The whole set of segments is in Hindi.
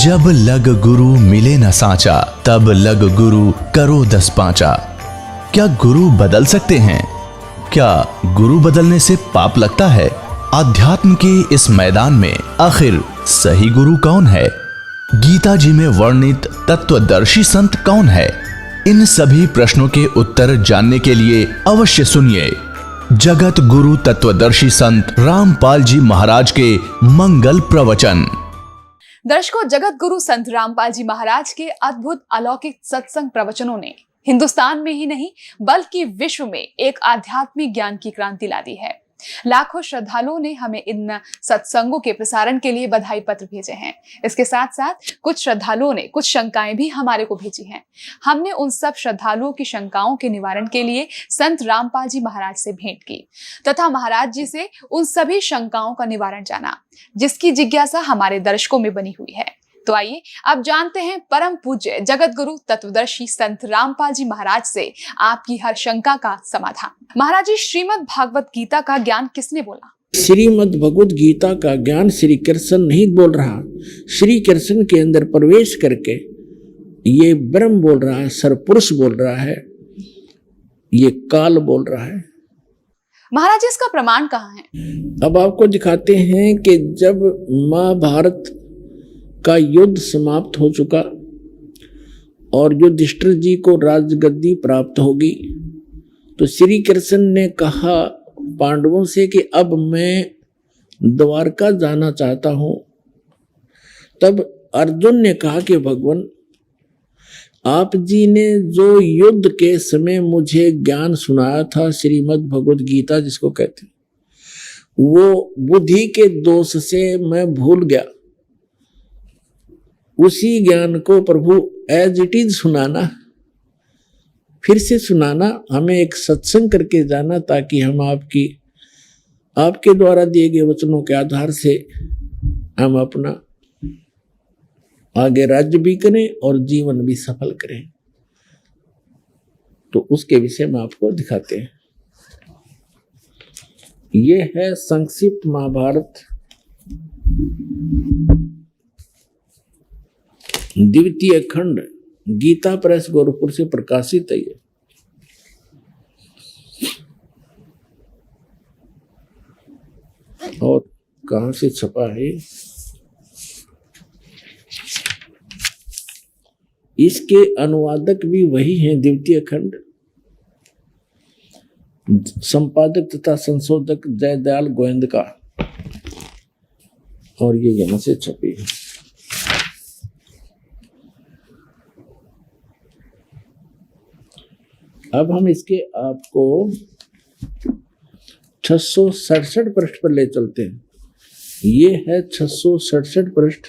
जब लग गुरु मिले न साचा, तब लग गुरु करो 10 पांचा। क्या गुरु बदल सकते हैं? क्या गुरु बदलने से पाप लगता है? आध्यात्म के इस मैदान में आखिर सही गुरु कौन है? गीता जी में वर्णित तत्वदर्शी संत कौन है? इन सभी प्रश्नों के उत्तर जानने के लिए अवश्य सुनिए जगत गुरु तत्वदर्शी संत रामपाल जी महाराज के मंगल प्रवचन। दर्शकों, जगत गुरु संत रामपाल जी महाराज के अद्भुत अलौकिक सत्संग प्रवचनों ने हिंदुस्तान में ही नहीं बल्कि विश्व में एक आध्यात्मिक ज्ञान की क्रांति ला दी है। लाखों श्रद्धालुओं ने हमें इन सत्संगों के प्रसारण के लिए बधाई पत्र भेजे हैं। इसके साथ साथ कुछ श्रद्धालुओं ने कुछ शंकाएं भी हमारे को भेजी हैं। हमने उन सब श्रद्धालुओं की शंकाओं के निवारण के लिए संत रामपाल जी महाराज से भेंट की तथा महाराज जी से उन सभी शंकाओं का निवारण जाना, जिसकी जिज्ञासा हमारे दर्शकों में बनी हुई है। तो आइए अब जानते हैं परम पूज्य जगत गुरु तत्वदर्शी संत रामपाल जी महाराज से आपकी हर शंका का समाधान। महाराज जी, श्रीमद् भागवत गीता का ज्ञान किसने बोला? श्रीमद् भगवत गीता का ज्ञान श्री कृष्ण नहीं बोल रहा। श्री कृष्ण के अंदर प्रवेश करके ये ब्रह्म बोल रहा है, सरपुरुष बोल रहा है, ये काल बोल रहा है। महाराज जी, इसका प्रमाण कहाँ है? अब आपको दिखाते हैं कि जब महाभारत का युद्ध समाप्त हो चुका और युधिष्ठिर जी को राजगद्दी प्राप्त होगी, तो श्री कृष्ण ने कहा पांडवों से कि अब मैं द्वारका जाना चाहता हूं। तब अर्जुन ने कहा कि भगवान, आप जी ने जो युद्ध के समय मुझे ज्ञान सुनाया था, श्रीमद् भगवत गीता जिसको कहते हैं, वो बुद्धि के दोष से मैं भूल गया। उसी ज्ञान को प्रभु एज इट इज सुनाना, फिर से सुनाना, हमें एक सत्संग करके जाना, ताकि हम आपके द्वारा दिए गए वचनों के आधार से हम अपना आगे राज्य भी करें और जीवन भी सफल करें। तो उसके विषय में आपको दिखाते हैं। ये है संक्षिप्त महाभारत द्वितीय खंड, गीता प्रेस गोरखपुर से प्रकाशित है। और कहां से छपा है? इसके अनुवादक भी वही हैं, द्वितीय खंड, संपादक तथा संशोधक जयदयाल गोविंद का, और ये यहां से छपी है। अब हम इसके आपको 667 पृष्ठ पर ले चलते हैं। ये है 667 पृष्ठ।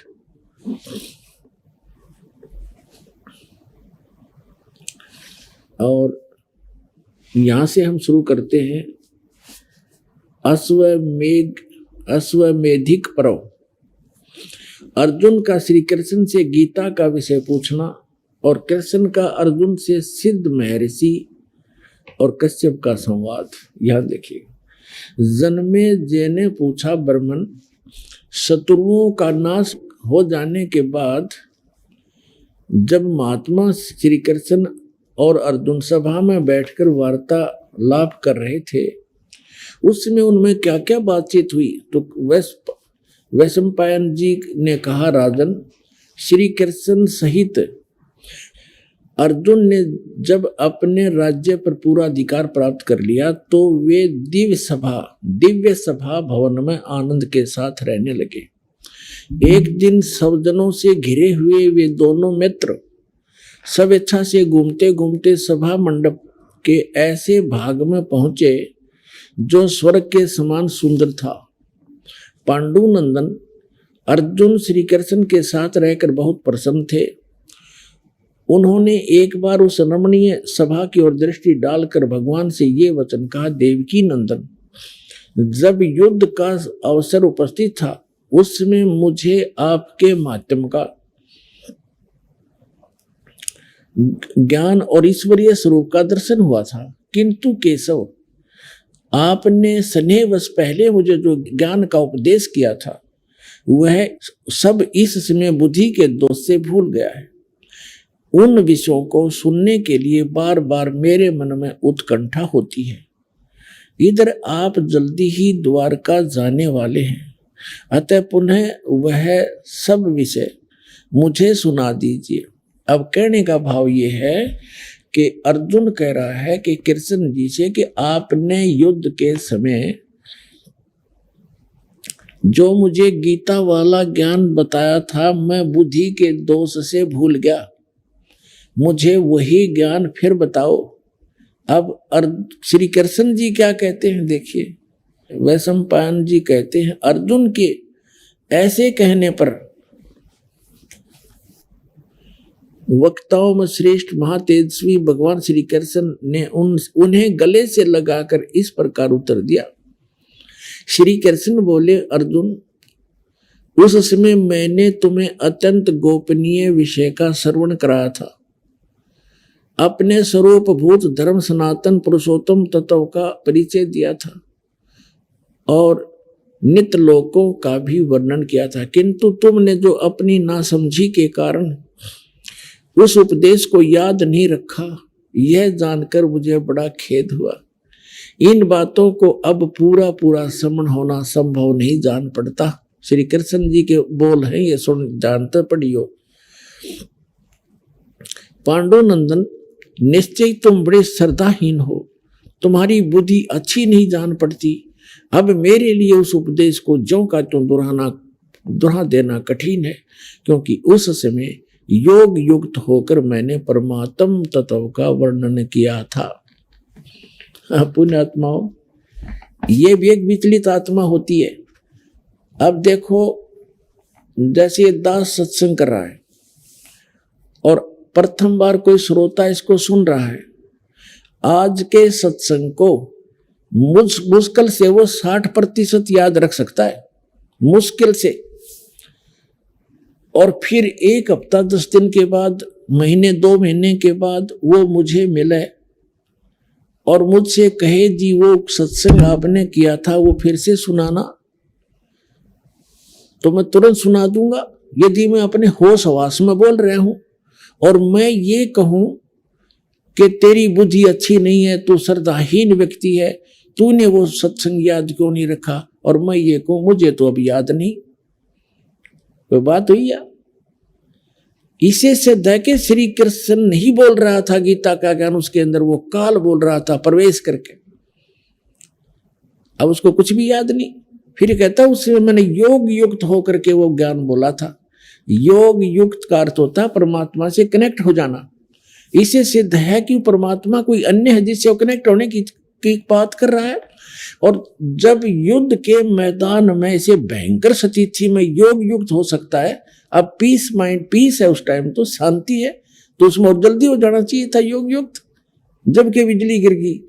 और यहां से हम शुरू करते हैं। अश्वमेधिक पर्व। अर्जुन का श्री कृष्ण से गीता का विषय पूछना और कृष्ण का अर्जुन से सिद्ध महर्षि और कश्यप का संवाद। यहां देखिए, जन्मेजय ने पूछा, ब्राह्मण, शत्रुओं का नाश हो जाने के बाद जब महात्मा श्री कृष्ण और अर्जुन सभा में बैठकर वार्तालाप कर रहे थे, उसमें उनमें क्या क्या बातचीत हुई? तो वैशंपायन जी ने कहा, राजन, श्री कृष्ण सहित अर्जुन ने जब अपने राज्य पर पूरा अधिकार प्राप्त कर लिया तो वे दिव्य सभा भवन में आनंद के साथ रहने लगे। एक दिन सज्जनों से घिरे हुए वे दोनों मित्र स्वेच्छा से घूमते घूमते सभा मंडप के ऐसे भाग में पहुंचे जो स्वर्ग के समान सुंदर था। पांडुनंदन अर्जुन श्री कृष्ण के साथ रहकर बहुत प्रसन्न थे। उन्होंने एक बार उस रमणीय सभा की ओर दृष्टि डालकर भगवान से ये वचन कहा, देवकी नंदन, जब युद्ध का अवसर उपस्थित था उसमें मुझे आपके माध्यम का ज्ञान और ईश्वरीय स्वरूप का दर्शन हुआ था, किंतु केशव, आपने स्नेहवश पहले मुझे जो ज्ञान का उपदेश किया था वह सब इस समय बुद्धि के दोष से भूल गया है। उन विषयों को सुनने के लिए बार बार मेरे मन में उत्कंठा होती है। इधर आप जल्दी ही द्वारका जाने वाले हैं, अतः पुनः वह सब विषय मुझे सुना दीजिए। अब कहने का भाव ये है कि अर्जुन कह रहा है कि कृष्ण जी से कि आपने युद्ध के समय जो मुझे गीता वाला ज्ञान बताया था, मैं बुद्धि के दोष से भूल गया, मुझे वही ज्ञान फिर बताओ। अब श्री कृष्ण जी क्या कहते हैं देखिए, वैशंपायन जी कहते हैं अर्जुन के ऐसे कहने पर वक्ताओं में श्रेष्ठ महातेजस्वी भगवान श्री कृष्ण ने उन्हें गले से लगाकर इस प्रकार उत्तर दिया। श्री कृष्ण बोले, अर्जुन, उस समय मैंने तुम्हें अत्यंत गोपनीय विषय का श्रवण कराया था, अपने स्वरूपभूत धर्म सनातन पुरुषोत्तम तत्व का परिचय दिया था और नित्य लोकों का भी वर्णन किया था, किंतु तुमने जो अपनी नासमझी के कारण उस उपदेश को याद नहीं रखा, यह जानकर मुझे बड़ा खेद हुआ। इन बातों को अब पूरा पूरा समझ होना संभव नहीं जान पड़ता। श्री कृष्ण जी के बोल हैं, ये सुन जानते पढ़ियो। पांडुनंदन, निश्चय तुम बड़े श्रद्धाहीन हो, तुम्हारी बुद्धि अच्छी नहीं जान पड़ती। अब मेरे लिए उस उपदेश को ज्यों का त्यों दोहरा देना कठिन है, क्योंकि उस समय योग युक्त होकर मैंने परमात्म तत्व का वर्णन किया था। पुण्यात्माओं, ये भी एक विचलित आत्मा होती है। अब देखो, जैसे दास सत्संग कर रहा है और प्रथम बार कोई श्रोता इसको सुन रहा है, आज के सत्संग को मुश्किल से वो 60% याद रख सकता है, मुश्किल से। और फिर 1 हफ्ता 10 दिन के बाद, महीने 2 महीने के बाद वो मुझे मिले और मुझसे कहे, जी वो सत्संग आपने किया था वो फिर से सुनाना, तो मैं तुरंत सुना दूंगा। यदि मैं अपने होश हवास में बोल रहा हूं और मैं ये कहूं कि तेरी बुद्धि अच्छी नहीं है, तू श्रद्धाहीन व्यक्ति है, तूने वो सत्संग याद क्यों नहीं रखा, और मैं ये कहूं मुझे तो अब याद नहीं, कोई बात हुई या? इसे सिद्ध है कि श्री कृष्ण नहीं बोल रहा था गीता का ज्ञान, उसके अंदर वो काल बोल रहा था प्रवेश करके। अब उसको कुछ भी याद नहीं। फिर कहता उससे मैंने योग युक्त होकर के वो ज्ञान बोला था। योग युक्त का अर्थ होता है परमात्मा से कनेक्ट हो जाना। इसे सिद्ध है कि परमात्मा कोई अन्य है जिससे वो कनेक्ट होने की बात कर रहा है। और जब युद्ध के मैदान में इसे भयंकर स्थिति में योग युक्त हो सकता है, अब पीस माइंड पीस है, उस टाइम तो शांति है, तो उसमें और जल्दी हो जाना चाहिए था योग युक्त, जबकि बिजली गिर गई।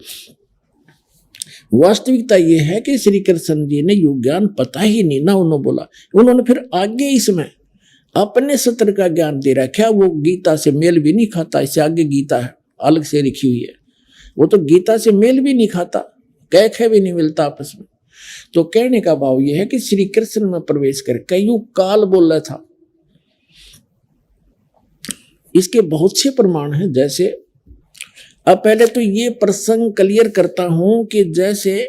वास्तविकता यह है कि श्री कृष्ण जी ने योग ज्ञान पता ही नहीं ना उन्होंने बोला। उन्होंने फिर आगे इसमें अपने सत्र का ज्ञान दे रखा, वो गीता से मेल भी नहीं खाता। इससे आगे गीता है अलग से लिखी हुई है, वो तो गीता से मेल भी नहीं खाता, कैख भी नहीं मिलता आपस में। तो कहने का भाव यह है कि श्री कृष्ण में प्रवेश कर कईयों काल बोल रहा था। इसके बहुत से प्रमाण हैं। जैसे अब पहले तो ये प्रसंग क्लियर करता हूं कि जैसे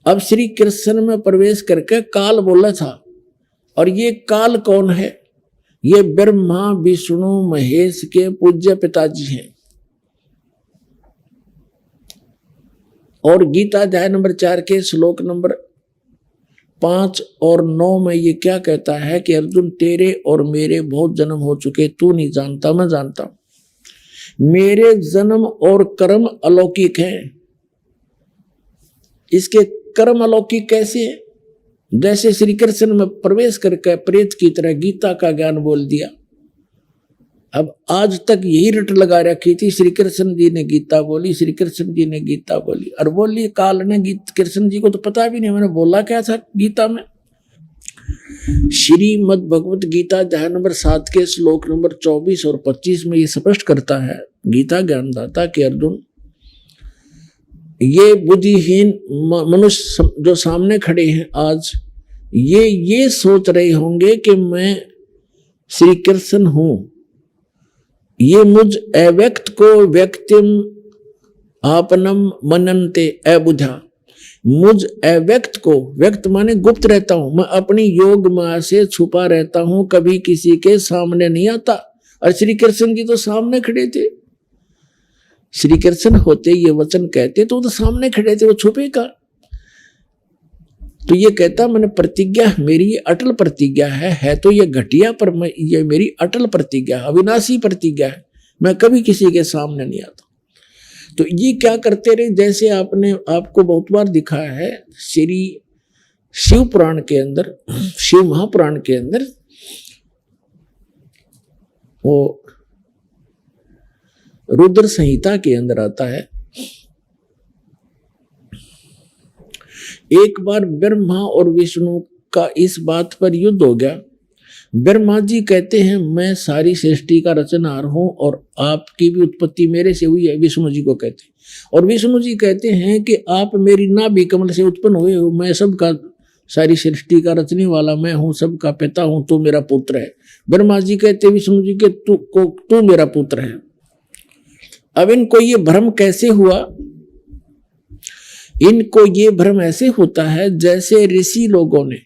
अब श्री कृष्ण में प्रवेश करके काल बोला था, और ये काल कौन है? ये ब्रह्मा विष्णु महेश के पूज्य पिताजी हैं। और गीता अध्याय नंबर 4 के श्लोक नंबर 5 और 9 में ये क्या कहता है कि अर्जुन, तेरे और मेरे बहुत जन्म हो चुके, तू नहीं जानता, मैं जानता हूं। मेरे जन्म और कर्म अलौकिक हैं। इसके कर्म अलौकिक कैसे है? जैसे श्री कृष्ण में प्रवेश करके प्रेत की तरह गीता का ज्ञान बोल दिया। अब आज तक यही रट लगा रखी थी, श्री कृष्ण जी ने गीता बोली, श्री कृष्ण जी ने गीता बोली, और बोली काल ने कृष्ण जी को तो पता भी नहीं मैंने बोला क्या था गीता में। श्रीमद् भगवत गीता अध्याय नंबर 7 के श्लोक नंबर 24 और 25 में ये स्पष्ट करता है गीता ज्ञानदाता कि अर्जुन, ये बुद्धिहीन मनुष्य जो सामने खड़े हैं आज, ये सोच रहे होंगे कि मैं श्री कृष्ण हूं। ये मुझ अव्यक्त को व्यक्तिम आपनम मनन्ते अबुझा, मुझ अव्यक्त को, व्यक्त माने गुप्त रहता हूं, मैं अपनी योग माया से छुपा रहता हूं, कभी किसी के सामने नहीं आता। और श्री कृष्ण जी तो सामने खड़े थे, श्री कृष्ण होते ये वचन कहते तो सामने खड़े थे, वो छुपे का। तो ये कहता मैंने प्रतिज्ञा, मेरी ये अटल प्रतिज्ञा है तो ये घटिया, पर मैं ये मेरी अटल प्रतिज्ञा, अविनाशी प्रतिज्ञा है, मैं कभी किसी के सामने नहीं आता। तो ये क्या करते रहे, जैसे आपने आपको बहुत बार दिखाया है श्री शिव पुराण के अंदर, शिव महापुराण के अंदर, वो रुद्र संहिता के अंदर आता है, एक बार ब्रह्मा और विष्णु का इस बात पर युद्ध हो गया। ब्रह्मा जी कहते हैं मैं सारी सृष्टि का रचनहार हूं और आपकी भी उत्पत्ति मेरे से हुई है, विष्णु जी को कहते हैं। और विष्णु जी कहते हैं कि आप मेरी नाभि कमल से उत्पन्न हुए हो, मैं सबका, सारी सृष्टि का रचने वाला मैं हूं, सबका पिता हूं, तू मेरा पुत्र है। ब्रह्मा जी कहते विष्णु जी के तू मेरा पुत्र है। अब इनको ये भ्रम कैसे हुआ, इनको ये भ्रम ऐसे होता है जैसे ऋषि लोगों ने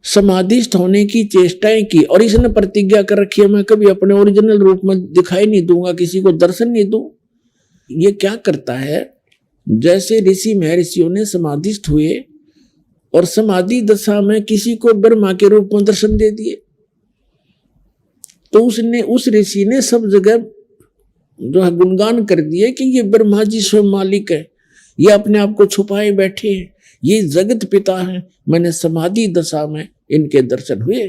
समाधिस्थ होने की चेष्टाएं की और इसने प्रतिज्ञा कर रखी है मैं कभी अपने ओरिजिनल रूप में दिखाई नहीं दूंगा, किसी को दर्शन नहीं दूं। ये क्या करता है, जैसे ऋषि महर्षियों ने समाधिस्थ हुए और समाधि दशा में किसी को ब्रह्मा के रूप में दर्शन दे दिए, तो उसने, उस ऋषि ने सब जगह जो है गुणगान कर दिए कि ये ब्रह्मा जी स्वयं मालिक है, ये अपने आप को छुपाए बैठे हैं, ये जगत पिता है, मैंने समाधि दशा में इनके दर्शन हुए।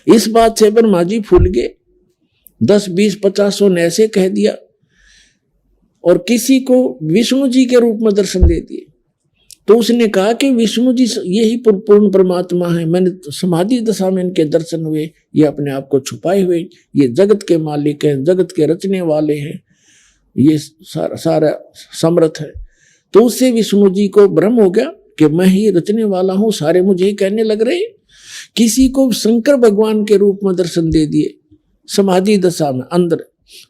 इस बात से ब्रह्मा जी फूल गए, 10, 20, 50 ने ऐसे कह दिया और किसी को विष्णु जी के रूप में दर्शन दे दिए। तो उसने कहा कि विष्णु जी यही पूर्ण परमात्मा है, मैंने समाधि दशा में इनके दर्शन हुए, ये अपने आप को छुपाए हुए, ये जगत के मालिक हैं, जगत के रचने वाले हैं, ये सारा समर्थ है। तो उससे विष्णु जी को भ्रम हो गया कि मैं ही रचने वाला हूं, सारे मुझे ही कहने लग रहे। किसी को शंकर भगवान के रूप में दर्शन दे दिए समाधि दशा में, अंदर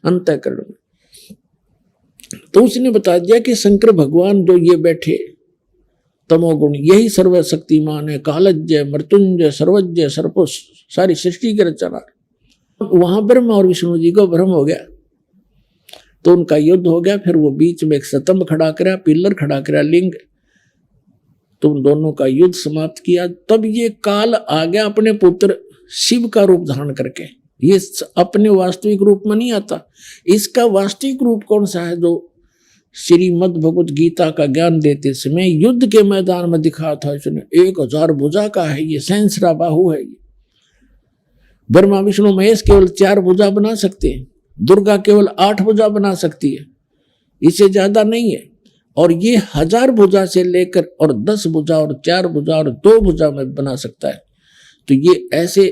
अंतःकरण में। तो उसने बता दिया कि शंकर भगवान जो ये बैठे तमोगुण, यही सर्वशक्तिमान है, कालज्ञ मृत्युंजय सर्वज्ञ सर्वपुष, सारी सृष्टि के रचना। वहां ब्रह्मा और विष्णु जी को भ्रम हो गया, तो उनका युद्ध हो गया। फिर वो बीच में एक स्तंभ खड़ा करा, पिल्लर खड़ा करा, लिंग, तो उन दोनों का युद्ध समाप्त किया। तब ये काल आ गया अपने पुत्र शिव का रूप धारण करके। ये अपने वास्तविक रूप में नहीं आता, इसका वास्तविक रूप कौन सा है, जो श्रीमद् भगवत गीता का ज्ञान देते समय युद्ध के मैदान में दिखा था इसने। 1000 भुजा का है ये, सहस्रा बाहु है ये। ब्रह्मा विष्णु महेश केवल 4 भुजा बना सकते हैं, दुर्गा केवल 8 भुजा बना सकती है, इससे ज्यादा नहीं है। और ये 1000 भुजा से लेकर और 10 भुजा और 4 भुजा और 2 भुजा में बना सकता है। तो ये ऐसे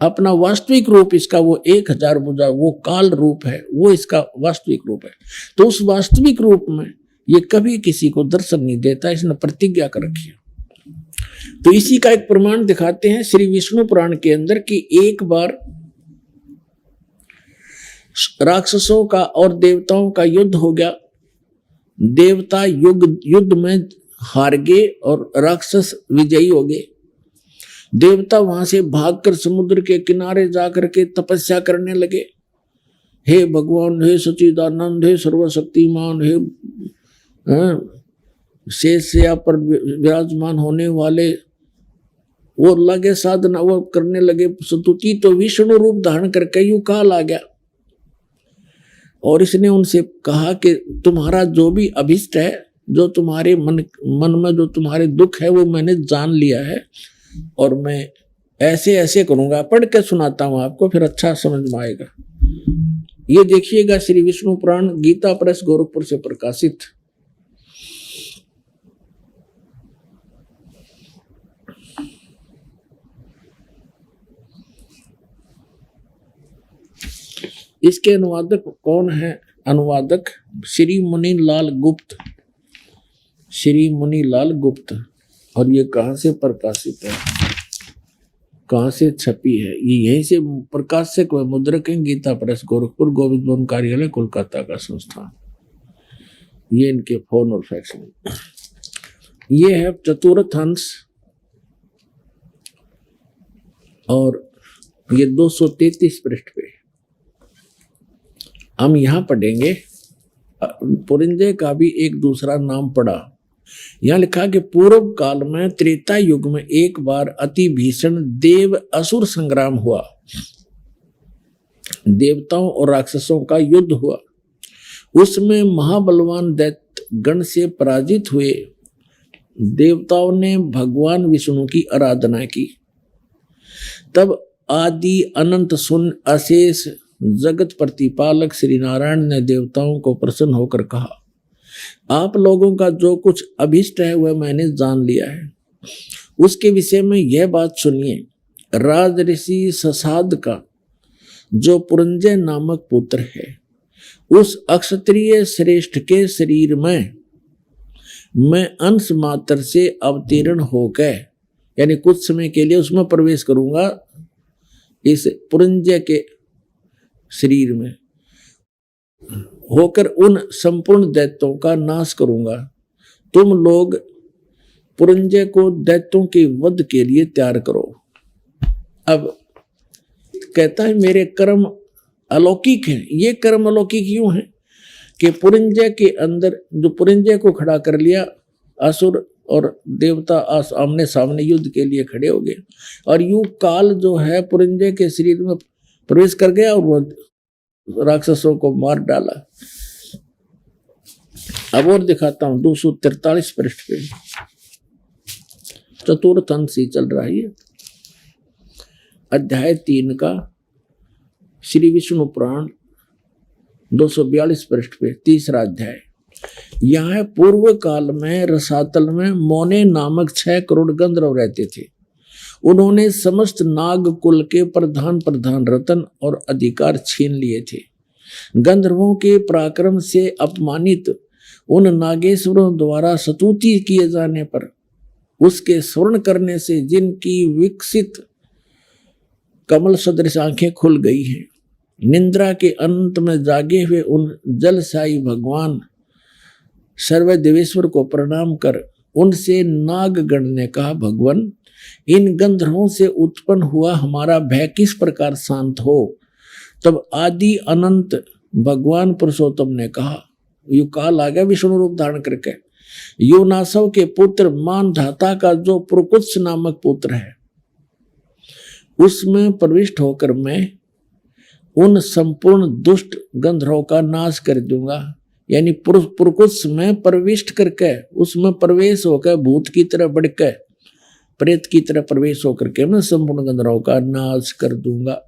अपना वास्तविक रूप इसका वो 1000 भुजा, वो काल रूप है, वो इसका वास्तविक रूप है। तो उस वास्तविक रूप में ये कभी किसी को दर्शन नहीं देता, इसने प्रतिज्ञा कर रखी है। तो इसी का एक प्रमाण दिखाते हैं श्री विष्णु पुराण के अंदर कि एक बार राक्षसों का और देवताओं का युद्ध हो गया। देवता युद्ध में हार गए और राक्षस विजयी हो गए। देवता वहां से भागकर समुद्र के किनारे जाकर के तपस्या करने लगे। हे भगवान, हे सच्चिदानंद, हे सर्वशक्तिमान, हे शेषया पर विराजमान होने वाले, वो लगे साधना, वो करने लगे स्तुति। तो विष्णु रूप धारण करके यूं काल आ गया और इसने उनसे कहा कि तुम्हारा जो भी अभिष्ट है, जो तुम्हारे मन में जो तुम्हारे दुख है, वो मैंने जान लिया है और मैं ऐसे ऐसे करूंगा। पढ़ के सुनाता हूं आपको, फिर अच्छा समझ में आएगा। ये देखिएगा श्री विष्णु पुराण, गीता प्रेस गोरखपुर से प्रकाशित। इसके अनुवादक कौन है? अनुवादक श्री मुनीलाल गुप्त, श्री मुनीलाल गुप्त। और ये कहाँ से प्रकाशित है, कहाँ से छपी है? ये यहीं से प्रकाशक व मुद्रक हैं, गीता प्रेस, गोरखपुर, गोविंद भवन कार्यालय, कोलकाता का संस्थान। ये इनके फोन और फैक्स में। ये है चतुर्थ अंश और ये 233 पृष्ठ पे हम यहां पढ़ेंगे। पुरिंजय का भी एक दूसरा नाम पढ़ा। यहां लिखा कि पूर्व काल में त्रेता युग में एक बार अति भीषण देव असुर संग्राम हुआ। देवताओं और राक्षसों का युद्ध हुआ। उसमें महाबलवान दैत्य गण से पराजित हुए देवताओं ने भगवान विष्णु की आराधना की। तब आदि अनंत शून्य अशेष जगत प्रतिपालक श्री नारायण ने देवताओं को प्रसन्न होकर कहा, आप लोगों का जो कुछ अभिष्ट है वह मैंने जान लिया है। उसके विषय में यह बात सुनिए। राज ऋषि ससाद का जो पुरंजय नामक पुत्र है, उस अक्षत्रिय श्रेष्ठ के शरीर में मैं अंश मात्र से अवतीर्ण होकर, यानी कुछ समय के लिए उसमें प्रवेश करूंगा, इस पुरंजय के शरीर में होकर उन संपूर्ण दैत्यों का नाश करूंगा। तुम लोग पुरंजय को दैत्यों के वध के लिए तैयार करो। अब कहता है मेरे कर्म अलौकिक हैं। ये कर्म अलौकिक क्यों हैं कि पुरंजय के अंदर जो पुरंजय को खड़ा कर लिया, असुर और देवता आमने सामने युद्ध के लिए खड़े हो गए और यूं काल जो है पुरंजय के शरीर में प्रवेश कर गया और वो राक्षसों को मार डाला। अब और दिखाता हूं 243 पृष्ठ पे चतुर्थ अंश ही चल रहा है, अध्याय 3 का श्री विष्णु पुराण 242 पृष्ठ पे तीसरा अध्याय। यह है पूर्व काल में रसातल में मोने नामक 6 करोड़ गंधर्व रहते थे। उन्होंने समस्त नाग कुल के प्रधान रतन और अधिकार छीन लिए थे। गंधर्वों के पराक्रम से अपमानित उन नागेश्वरों द्वारा स्तुति किए जाने पर उसके स्वर्ण करने से जिनकी विकसित कमल सदृश आंखें खुल गई हैं, निंद्रा के अंत में जागे हुए उन जलसाई भगवान सर्वदेवेश्वर को प्रणाम कर उनसे नागगण ने कहा, भगवान इन गंधर्वों से उत्पन्न हुआ हमारा भय किस प्रकार शांत हो। तब आदि अनंत भगवान पुरुषोत्तम ने कहा, यु काल आ गया विष्णु रूप धारण करके, योनासव के पुत्र मान धाता का जो पुरकुत्स नामक पुत्र है उसमें प्रविष्ट होकर मैं उन संपूर्ण दुष्ट गंधर्वों का नाश कर दूंगा। यानी पुरकुत्स में प्रविष्ट करके उसमें प्रवेश होकर भूत की तरह बढ़कर प्रेत की तरह प्रवेश होकर के मैं संपूर्ण गंधर्वों का नाश कर दूंगा।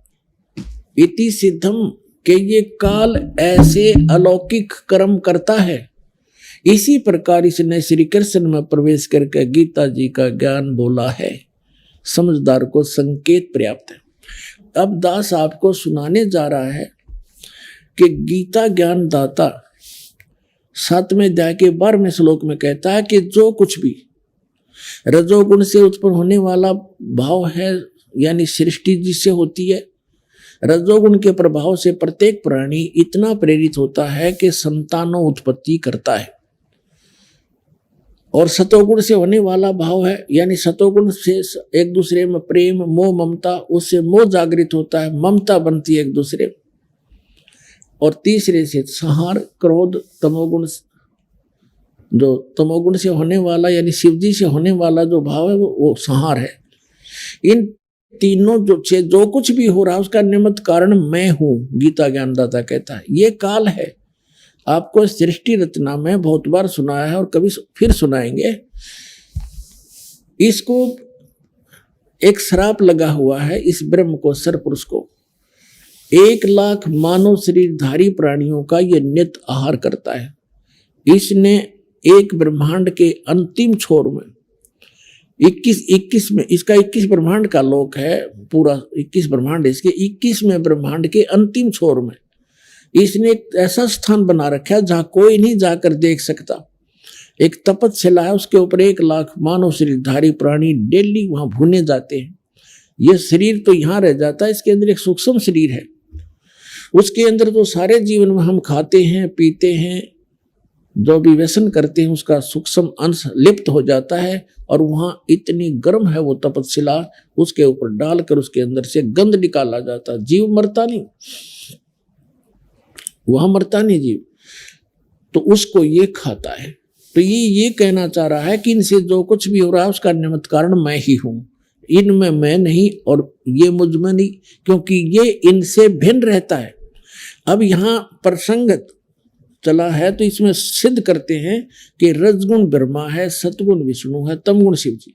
इति सिद्धम के ये काल ऐसे अलौकिक कर्म करता है। इसी प्रकार इसने श्री कृष्ण में प्रवेश करके गीता जी का ज्ञान बोला है। समझदार को संकेत पर्याप्त है। अब दास आपको सुनाने जा रहा है कि गीता ज्ञान दाता 7वें अध्याय के 12वें श्लोक में कहता है कि जो कुछ भी रजोगुण से उत्पन्न होने वाला भाव है, यानी सृष्टि जिससे होती है, रजोगुण के प्रभाव से प्रत्येक प्राणी इतना प्रेरित होता है कि संतानों उत्पत्ति करता है। और सतोगुण से होने वाला भाव है, यानी सतोगुण से एक दूसरे में प्रेम मोह ममता, उससे मोह जागृत होता है, ममता बनती है एक दूसरे। और तीसरे से संहार क्रोध तमोगुण, जो तमोगुण से होने वाला यानी शिवजी से होने वाला जो भाव है वो संहार है। इन तीनों जो कुछ भी हो रहा है उसका निमित्त कारण मैं हूं, गीता ज्ञानदाता कहता है। ये काल है। आपको सृष्टि रचना में बहुत बार सुनाया है और कभी फिर सुनाएंगे। इसको एक श्राप लगा हुआ है इस ब्रह्म को, सरपुरुष को। 1,00,000 मानव शरीरधारी प्राणियों का यह नित्य आहार करता है। इसने एक ब्रह्मांड के अंतिम छोर में 21 में, इसका 21 ब्रह्मांड का लोक है, पूरा 21 ब्रह्मांड, इसके 21वें ब्रह्मांड के अंतिम छोर में इसने एक ऐसा स्थान बना रखा है जहां कोई नहीं जाकर देख सकता। एक तपतशिला है, उसके ऊपर 1,00,000 मानव शरीरधारी प्राणी डेली वहां भुने जाते हैं। ये शरीर तो यहाँ रह जाता है, इसके अंदर एक सूक्ष्म शरीर है, उसके अंदर तो सारे जीवन में हम खाते हैं पीते हैं, जो भी व्यसन करते हैं उसका सूक्ष्म अंश लिप्त हो जाता है, और वहां इतनी गर्म है वो तपतशिला, उसके ऊपर डालकर उसके अंदर से गंध निकाला जाता है। जीव मरता नहीं, वहां मरता नहीं जीव, तो उसको ये खाता है। तो ये कहना चाह रहा है कि इनसे जो कुछ भी हो रहा है उसका निमित्त कारण मैं ही हूं, इनमें मैं नहीं और ये मुझ में नहीं, क्योंकि ये इनसे भिन्न रहता है। अब यहाँ प्रसंग चला है तो इसमें सिद्ध करते हैं कि रजगुण ब्रह्मा है, सतगुण विष्णु है, तमगुण शिव जी,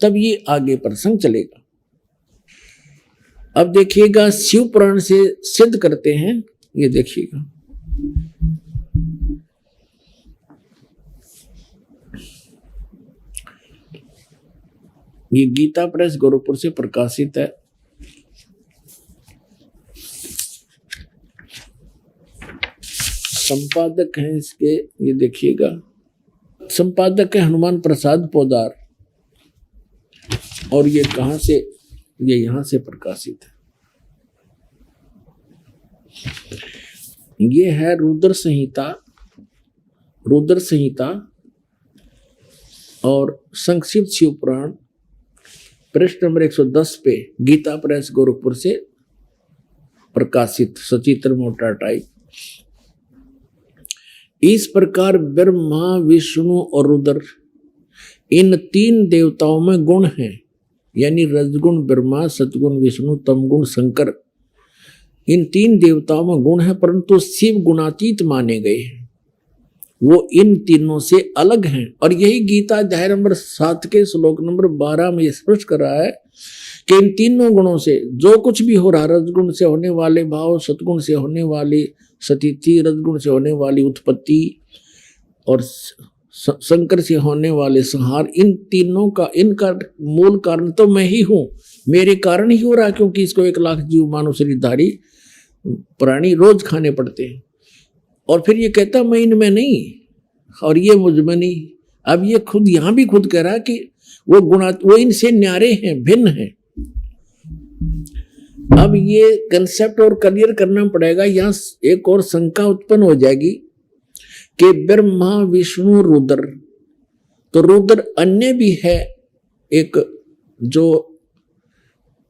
तब ये आगे प्रसंग चलेगा। अब देखिएगा शिव पुराण से सिद्ध करते हैं, ये देखिएगा ये गीता प्रेस गोरखपुर से प्रकाशित है। संपादक हैं इसके, ये देखिएगा, संपादक है हनुमान प्रसाद पोदार, और ये कहां से, ये यहां से प्रकाशित है। ये है रुद्र संहिता और संक्षिप्त शिव पुराण, पृष्ठ नंबर 110 पे, गीता प्रेस गोरखपुर से प्रकाशित, सचित्र मोटा टाइप। इस प्रकार ब्रह्मा विष्णु और रुद्र, इन 3 देवताओं में गुण हैं, यानी रजगुण ब्रह्मा, सतगुण विष्णु, तमगुण शंकर, इन 3 देवताओं में गुण है, परंतु शिव गुणातीत माने गए हैं, वो इन तीनों से अलग हैं। और यही गीता अध्याय नंबर 7 के श्लोक नंबर 12 में स्पष्ट कर रहा है कि इन तीनों गुणों से जो कुछ भी हो रहा, रजगुण से होने वाले भाव, सतगुण से होने वाली स्थिति, रजगुण से होने वाली उत्पत्ति और शंकर से होने वाले संहार, इन तीनों का, इनका मूल कारण तो मैं ही हूं, मेरे कारण ही हो रहा, क्योंकि इसको 1,00,000 जीव मानव शरीरधारी प्राणी रोज खाने पड़ते हैं। और फिर ये कहता मैं इनमें नहीं और ये मुझ में नहीं। अब ये खुद यहां भी खुद कह रहा है कि वो इनसे न्यारे हैं, भिन्न हैं। अब ये कंसेप्ट और क्लियर करना पड़ेगा। यहाँ एक और शंका उत्पन्न हो जाएगी कि ब्रह्मा विष्णु रुद्र, तो रुद्र अन्य भी है, एक जो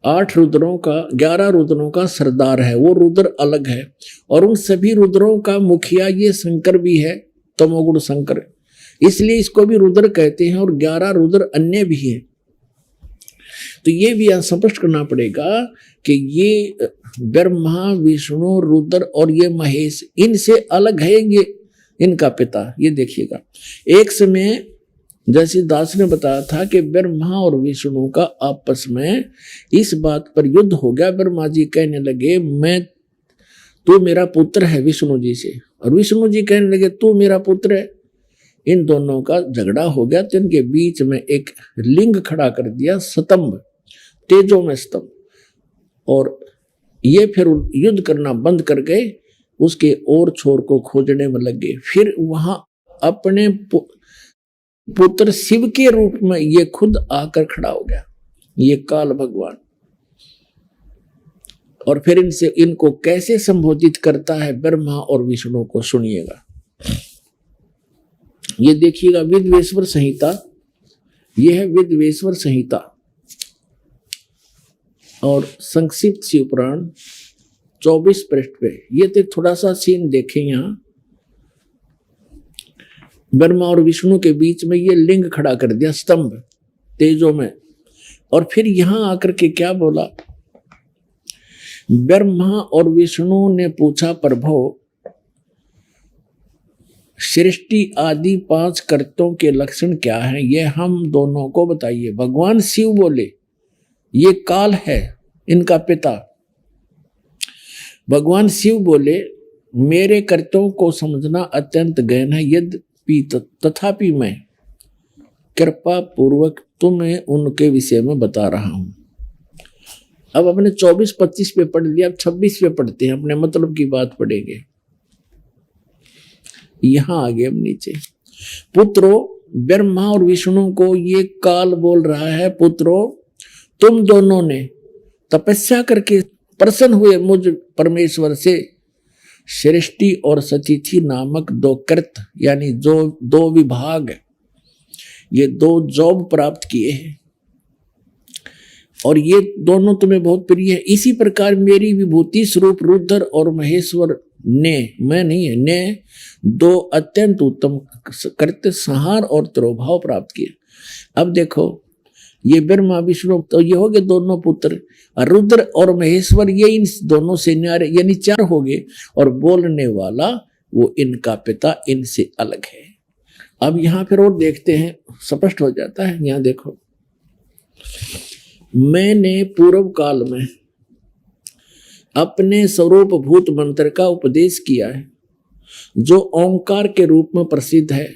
8 रुद्रों का, 11 रुद्रों का सरदार है, वो रुद्र अलग है, और उन सभी रुद्रों का मुखिया ये शंकर भी है, तमोगुण शंकर, इसलिए इसको भी रुद्र कहते हैं, और 11 रुद्र अन्य भी है। तो ये भी स्पष्ट करना पड़ेगा कि ये ब्रह्मा विष्णु रुद्र और ये महेश इनसे अलग है, ये इनका पिता। ये देखिएगा, एक समय जैसे दास ने बताया था कि ब्रह्मा और विष्णु का आपस में इस बात पर युद्ध हो गया। ब्रह्मा जी कहने लगे तू मेरा पुत्र है विष्णु जी से, और विष्णु जी कहने लगे तू मेरा पुत्र है। इन दोनों का झगड़ा हो गया, तो इनके बीच में एक लिंग खड़ा कर दिया, स्तंभ, तेजो में स्तंभ, और ये फिर युद्ध करना बंद कर गए, उसके और छोर को खोजने में लग गए। फिर वहां अपने पुत्र शिव के रूप में ये खुद आकर खड़ा हो गया, ये काल भगवान। और फिर इनको कैसे संबोधित करता है ब्रह्मा और विष्णु को, सुनिएगा। ये देखिएगा विद्वेश्वर संहिता, ये है विद्वेश्वर संहिता और संक्षिप्त शिव पुराण 24 पृष्ठ पे। ये तो थोड़ा सा सीन देखें, यहां ब्रह्मा और विष्णु के बीच में ये लिंग खड़ा कर दिया, स्तंभ तेजो में। और फिर यहां आकर के क्या बोला, ब्रह्मा और विष्णु ने पूछा प्रभु सृष्टि आदि 5 कर्तों के लक्षण क्या हैं, ये हम दोनों को बताइए। भगवान शिव बोले ये काल है इनका पिता। भगवान शिव बोले मेरे कर्तों को समझना अत्यंत गहन है, यद्यपि तथापि मैं कृपा पूर्वक तुम्हें उनके विषय में बता रहा हूं। अब अपने 24-25 पे पढ़ लिया, अब 26 पे पढ़ते हैं, अपने मतलब की बात पढ़ेंगे। यहां आगे हम नीचे, पुत्रो, ब्रह्मा और विष्णु को ये काल बोल रहा है, पुत्रो तुम दोनों ने तपस्या करके प्रसन्न हुए मुझ परमेश्वर से सृष्टि और सतिथि नामक दो कृत यानी जो दो विभाग, ये दो जॉब प्राप्त किए हैं और ये दोनों तुम्हें बहुत प्रिय है। इसी प्रकार मेरी विभूति स्वरूप रुद्र और महेश्वर ने, मैं नहीं है, ने दो अत्यंत उत्तम कृत्य संहार और तिरोभाव प्राप्त किए। अब देखो ये ब्रह्मा विष्णु तो ये हो गए दोनों पुत्र, रुद्र और महेश्वर ये इन दोनों से न्यारे यानी चार हो गए, और बोलने वाला वो इनका पिता इनसे अलग है। अब यहां फिर और देखते हैं, स्पष्ट हो जाता है। यहां देखो, मैंने पूर्व काल में अपने स्वरूप भूत मंत्र का उपदेश किया है जो ओंकार के रूप में प्रसिद्ध है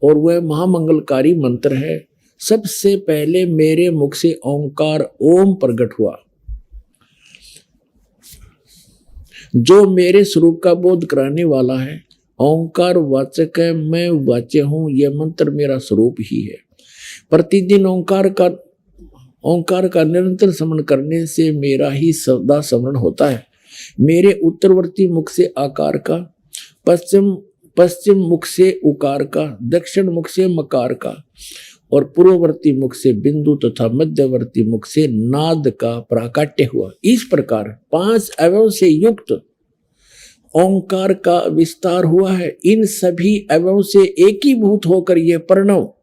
और वह महामंगलकारी मंत्र है। सबसे पहले मेरे मुख से ओंकार ओम प्रकट हुआ जो मेरे स्वरूप का बोध कराने वाला है। ओंकार वाचक है, मैं वाच्य हूं, यह मंत्र मेरा स्वरूप ही है। प्रतिदिन ओंकार का निरंतर स्मरण करने से मेरा ही सदा स्मरण होता है। मेरे उत्तरवर्ती मुख से आकार का, पश्चिम मुख से उकार का, दक्षिण मुख से मकार का और पूर्ववर्ती मुख से बिंदु तथा मध्यवर्ती मुख से नाद का प्राकट्य हुआ। इस प्रकार 5 अवयव से युक्त ओंकार का विस्तार हुआ है। इन सभी अवयव से एकीभूत होकर यह प्रणव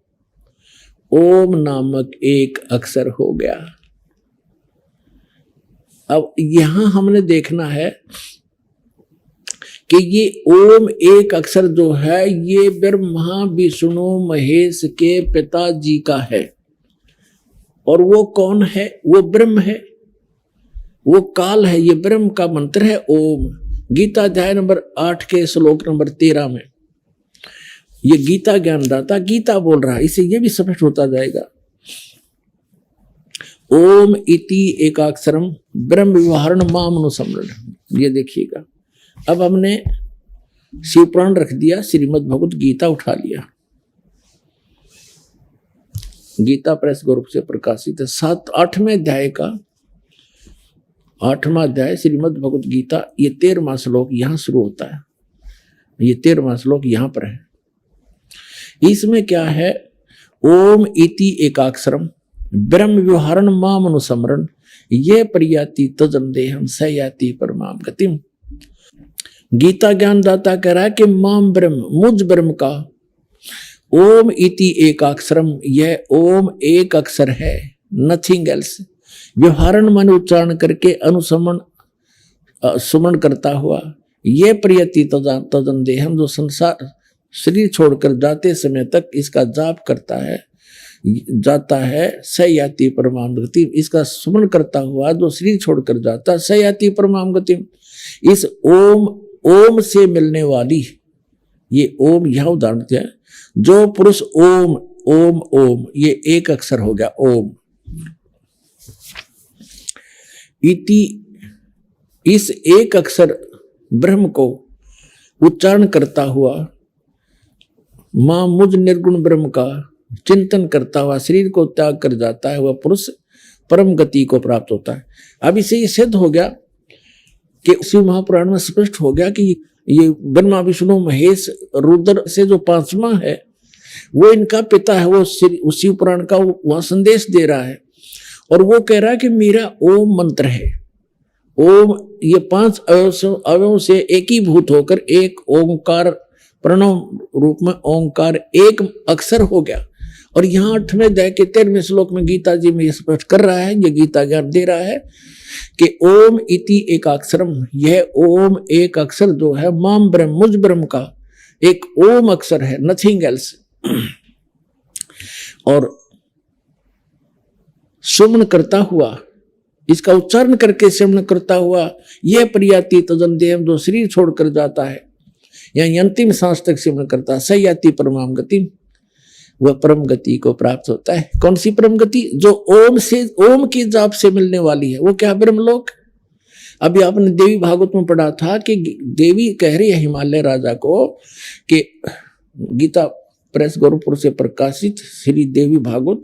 ओम नामक एक अक्षर हो गया। अब यहां हमने देखना है कि ये ओम एक अक्षर जो है ये ब्रह्मा विष्णु महेश के पिताजी का है। और वो कौन है? वो ब्रह्म है, वो काल है। ये ब्रह्म का मंत्र है ओम। गीता अध्याय नंबर 8 के श्लोक नंबर 13 में ये गीता ज्ञानदाता गीता बोल रहा है। इसे ये भी स्पष्ट होता जाएगा। ओम इति एकाक्षरम ब्रह्म व्यवहारण मामनुसमरण। ये देखिएगा, अब हमने शिवपुराण रख दिया, श्रीमद् भगवत गीता उठा लिया। गीता प्रेस ग्रुप से प्रकाशित है। 8वें अध्याय का 8वां अध्याय श्रीमद् भगवत गीता, ये 13वां श्लोक यहां शुरू होता है। ये 13वां श्लोक यहां पर है। इसमें क्या है? ओम इति एकाक्षरम ब्रह्म व्यवहारण माम अनुसमरण ये प्रयाति तजन देहम स याति परमाम गतिम। गीता ज्ञानदाता कह रहा है कि माम ब्रह्म, मुझ ब्रह्म का ओम इति एकाक्षरम, यह ओम एक अक्षर है, नथिंग एल्स। व्यवहारण मन उच्चारण करके अनुसमन सुमन करता हुआ ये प्रयति तजन देहम, जो संसार शरीर छोड़कर जाते समय तक इसका जाप करता है, जाता है, सयाति परमाम गति। इसका सुमन करता हुआ जो शरीर छोड़कर जाता सयाति परमाम गति। इस ओम से मिलने वाली, ये ओम यह उदाहरण है। जो पुरुष ओम ओम ओम, ये एक अक्षर हो गया ओम। इति, इस एक अक्षर ब्रह्म को उच्चारण करता हुआ मां मुझ निर्गुण ब्रह्म का चिंतन करता हुआ शरीर को त्याग कर जाता है, वह पुरुष परम गति को प्राप्त होता है। अब इसे ये सिद्ध हो गया कि शिव महापुराण में स्पष्ट हो गया कि ये ब्रह्मा विष्णु महेश रुद्र से जो 5वां है वो इनका पिता है। वो शिव पुराण का वहां संदेश दे रहा है और वो कह रहा है कि मेरा ओम मंत्र है। ओम ये 5 अवयवों से एकीभूत होकर एक ओंकार प्रणव रूप में ओंकार एक अक्षर हो गया। और यहाँ 8वें अध्याय के 13वें श्लोक में गीता जी में स्पष्ट कर रहा है, ये गीता ज्ञान दे रहा है कि ओम इति एकाक्षरम, यह ओम एक अक्षर जो है माम ब्रह्म, मुझ ब्रह्म का एक ओम अक्षर है, नथिंग एल्स। और सुमन करता हुआ, इसका उच्चारण करके सुमन करता हुआ यह प्रियाति तजन देव, जो शरीर छोड़कर जाता है या अंतिम सांस तक सिमरण करता है, सयाति परमाम गति, वह परम गति को प्राप्त होता है। कौन सी परम गति? जो ओम से, ओम की जाप से मिलने वाली है। वो क्या? ब्रह्मलोक। अभी आपने देवी भागवत में पढ़ा था कि देवी कह रही है हिमालय राजा को कि गीता प्रेस गोरखपुर से प्रकाशित श्री देवी भागवत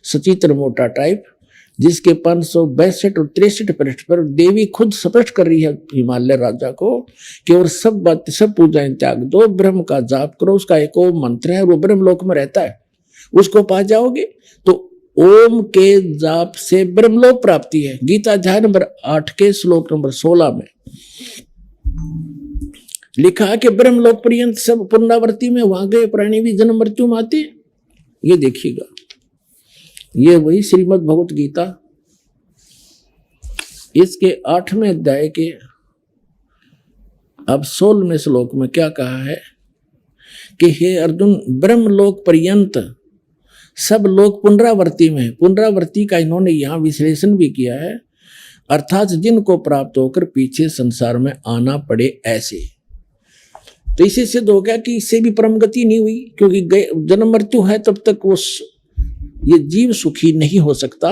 सचित्र मोटा टाइप, जिसके 562 और 63 पृष्ठ पर देवी खुद स्पष्ट कर रही है हिमालय राजा को कि और सब पूजाएं त्याग दो, ब्रह्म का जाप करो, उसका एक ओम मंत्र है, वो ब्रह्मलोक में रहता है, उसको पा जाओगे। तो ओम के जाप से ब्रह्मलोक प्राप्ति है। गीता अध्याय नंबर 8 के श्लोक नंबर 16 में लिखा है कि ब्रह्मलोक पर्यंत सब पुनरावृत्ति में वहां गए प्राणी भी जन्म मृत्यु में आते। ये देखिएगा, ये वही श्रीमद् भगवत गीता, इसके 8वें अध्याय के अब 16वें श्लोक में क्या कहा है कि हे अर्जुन, ब्रह्मलोक पर्यंत सब लोग पुनरावृत्ति में, पुनरावृत्ति का इन्होंने यहां विश्लेषण भी किया है, अर्थात जिनको प्राप्त होकर पीछे संसार में आना पड़े ऐसे। तो इसे सिद्ध हो गया कि इससे भी परम गति नहीं हुई, क्योंकि जन्म मृत्यु है तब तक वो ये जीव सुखी नहीं हो सकता।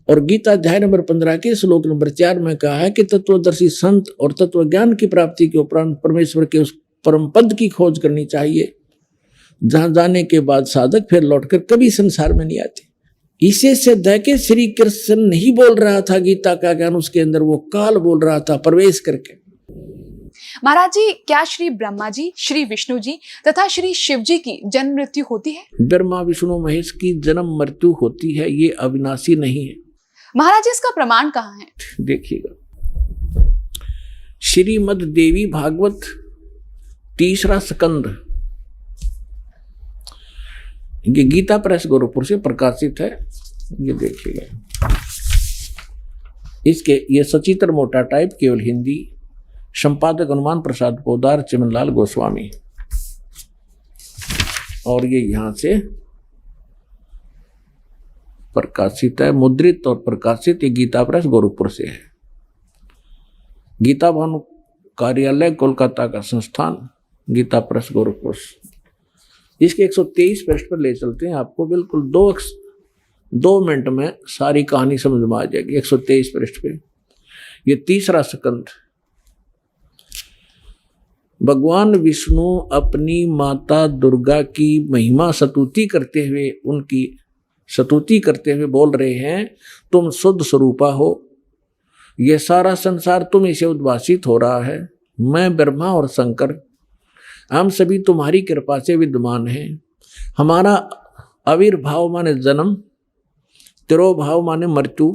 और गीता अध्याय नंबर 15 के श्लोक नंबर 4 में कहा है कि तत्वदर्शी संत और तत्व ज्ञान की प्राप्ति के उपरांत परमेश्वर के उस परम पद की खोज करनी चाहिए, जहां जाने के बाद साधक फिर लौटकर कभी संसार में नहीं आते। इसे सिद्ध है कि श्री कृष्ण नहीं बोल रहा था गीता का ज्ञान, उसके अंदर वो काल बोल रहा था प्रवेश करके। महाराज जी, क्या श्री ब्रह्मा जी, श्री विष्णु जी तथा श्री शिव जी की जन्म मृत्यु होती है? ब्रह्मा विष्णु महेश की जन्म मृत्यु होती है, ये अविनाशी नहीं है। महाराज जी, इसका प्रमाण कहाँ है? देखिएगा, श्रीमद् देवी भागवत 3रा स्कंद, ये गीता प्रेस गोरखपुर से प्रकाशित है। ये देखिएगा, इसके ये सचित्र मोटा टाइप, केवल हिंदी, संपादक हनुमान प्रसाद पोदार, चिमनलाल गोस्वामी, और ये यहां से प्रकाशित है, मुद्रित और प्रकाशित। ये गीता प्रेस गोरखपुर से है। गीता भवन कार्यालय कोलकाता का संस्थान, गीता प्रेस गोरखपुर। इसके 123 पृष्ठ पर ले चलते हैं आपको, बिल्कुल 2 मिनट में सारी कहानी समझ में आ जाएगी। 123 पृष्ठ पे ये 3रा स्कंद। भगवान विष्णु अपनी माता दुर्गा की महिमा स्तुति करते हुए, उनकी स्तुति करते हुए बोल रहे हैं, तुम शुद्ध स्वरूपा हो, यह सारा संसार तुम से उद्भासित हो रहा है। मैं ब्रह्मा और शंकर, हम सभी तुम्हारी कृपा से विद्यमान हैं। हमारा आविर्भाव माने जन्म, तिरोभाव माने मृत्यु।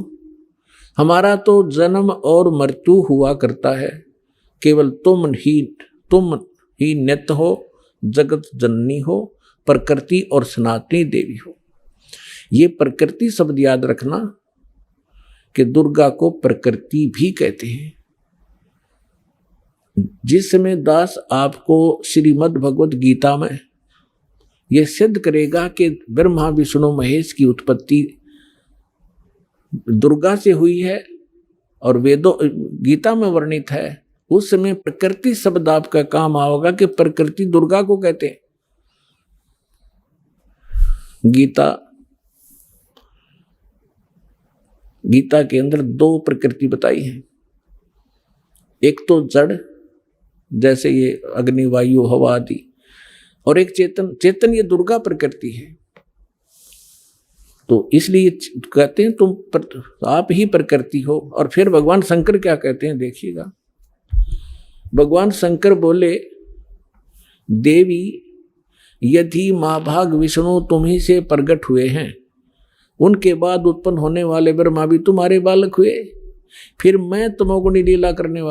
हमारा तो जन्म और मृत्यु हुआ करता है, केवल तुम ही नित्य हो, जगत जननी हो, प्रकृति और सनातनी देवी हो। ये प्रकृति शब्द याद रखना कि दुर्गा को प्रकृति भी कहते हैं। जिस समय दास आपको श्रीमद् भगवत गीता में यह सिद्ध करेगा कि ब्रह्मा विष्णु महेश की उत्पत्ति दुर्गा से हुई है और वेदों गीता में वर्णित है, उस समय प्रकृति शब्द आपका काम आओगा कि प्रकृति दुर्गा को कहते हैं। गीता के अंदर 2 प्रकृति बताई है, एक तो जड़ जैसे ये अग्नि वायु हवा आदि, और एक चेतन ये दुर्गा प्रकृति है। तो इसलिए कहते हैं तुम आप ही प्रकृति हो। और फिर भगवान शंकर क्या कहते हैं, देखिएगा, भगवान शंकर बोले, देवी यदि महाभाग विष्णु तुम्ही से प्रकट हुए हैं, उनके बाद उत्पन्न होने वाले ब्रह्मा भी तुम्हारे बालक हुए, फिर मैं तमोगुणी लीला करने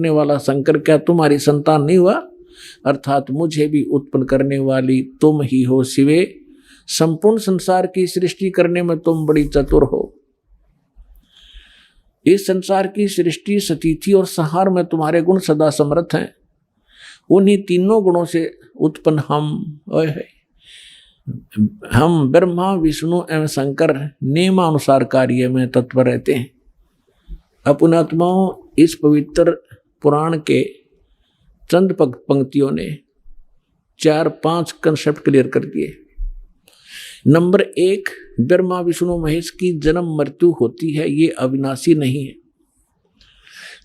वाला, शंकर क्या तुम्हारी संतान नहीं हुआ? अर्थात मुझे भी उत्पन्न करने वाली तुम ही हो शिवे। संपूर्ण संसार की सृष्टि करने में तुम बड़ी चतुर हो। इस संसार की सृष्टि, स्थिति और संहार में तुम्हारे गुण सदा समर्थ हैं। उन्हीं तीनों गुणों से उत्पन्न हम ब्रह्मा विष्णु एवं शंकर नियमानुसार कार्य में तत्पर रहते हैं। अपने आत्माओं, इस पवित्र पुराण के चंद पंक्तियों ने 4-5 कंसेप्ट क्लियर कर दिए। नंबर 1, ब्रह्मा विष्णु महेश की जन्म मृत्यु होती है, ये अविनाशी नहीं है।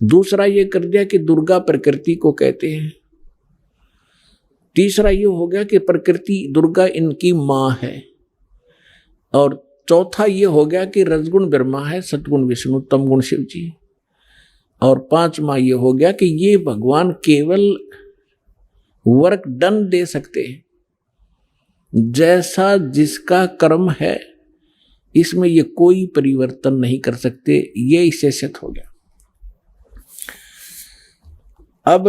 दूसरा ये कर दिया कि दुर्गा प्रकृति को कहते हैं। तीसरा ये हो गया कि प्रकृति दुर्गा इनकी माँ है। और चौथा ये हो गया कि रजगुण ब्रह्मा है, सतगुण विष्णु, तमगुण शिव जी। और पांचवा ये हो गया कि ये भगवान केवल वर्क डन दे सकते हैं, जैसा जिसका कर्म है इसमें ये कोई परिवर्तन नहीं कर सकते। ये इससे सिद्ध हो गया। अब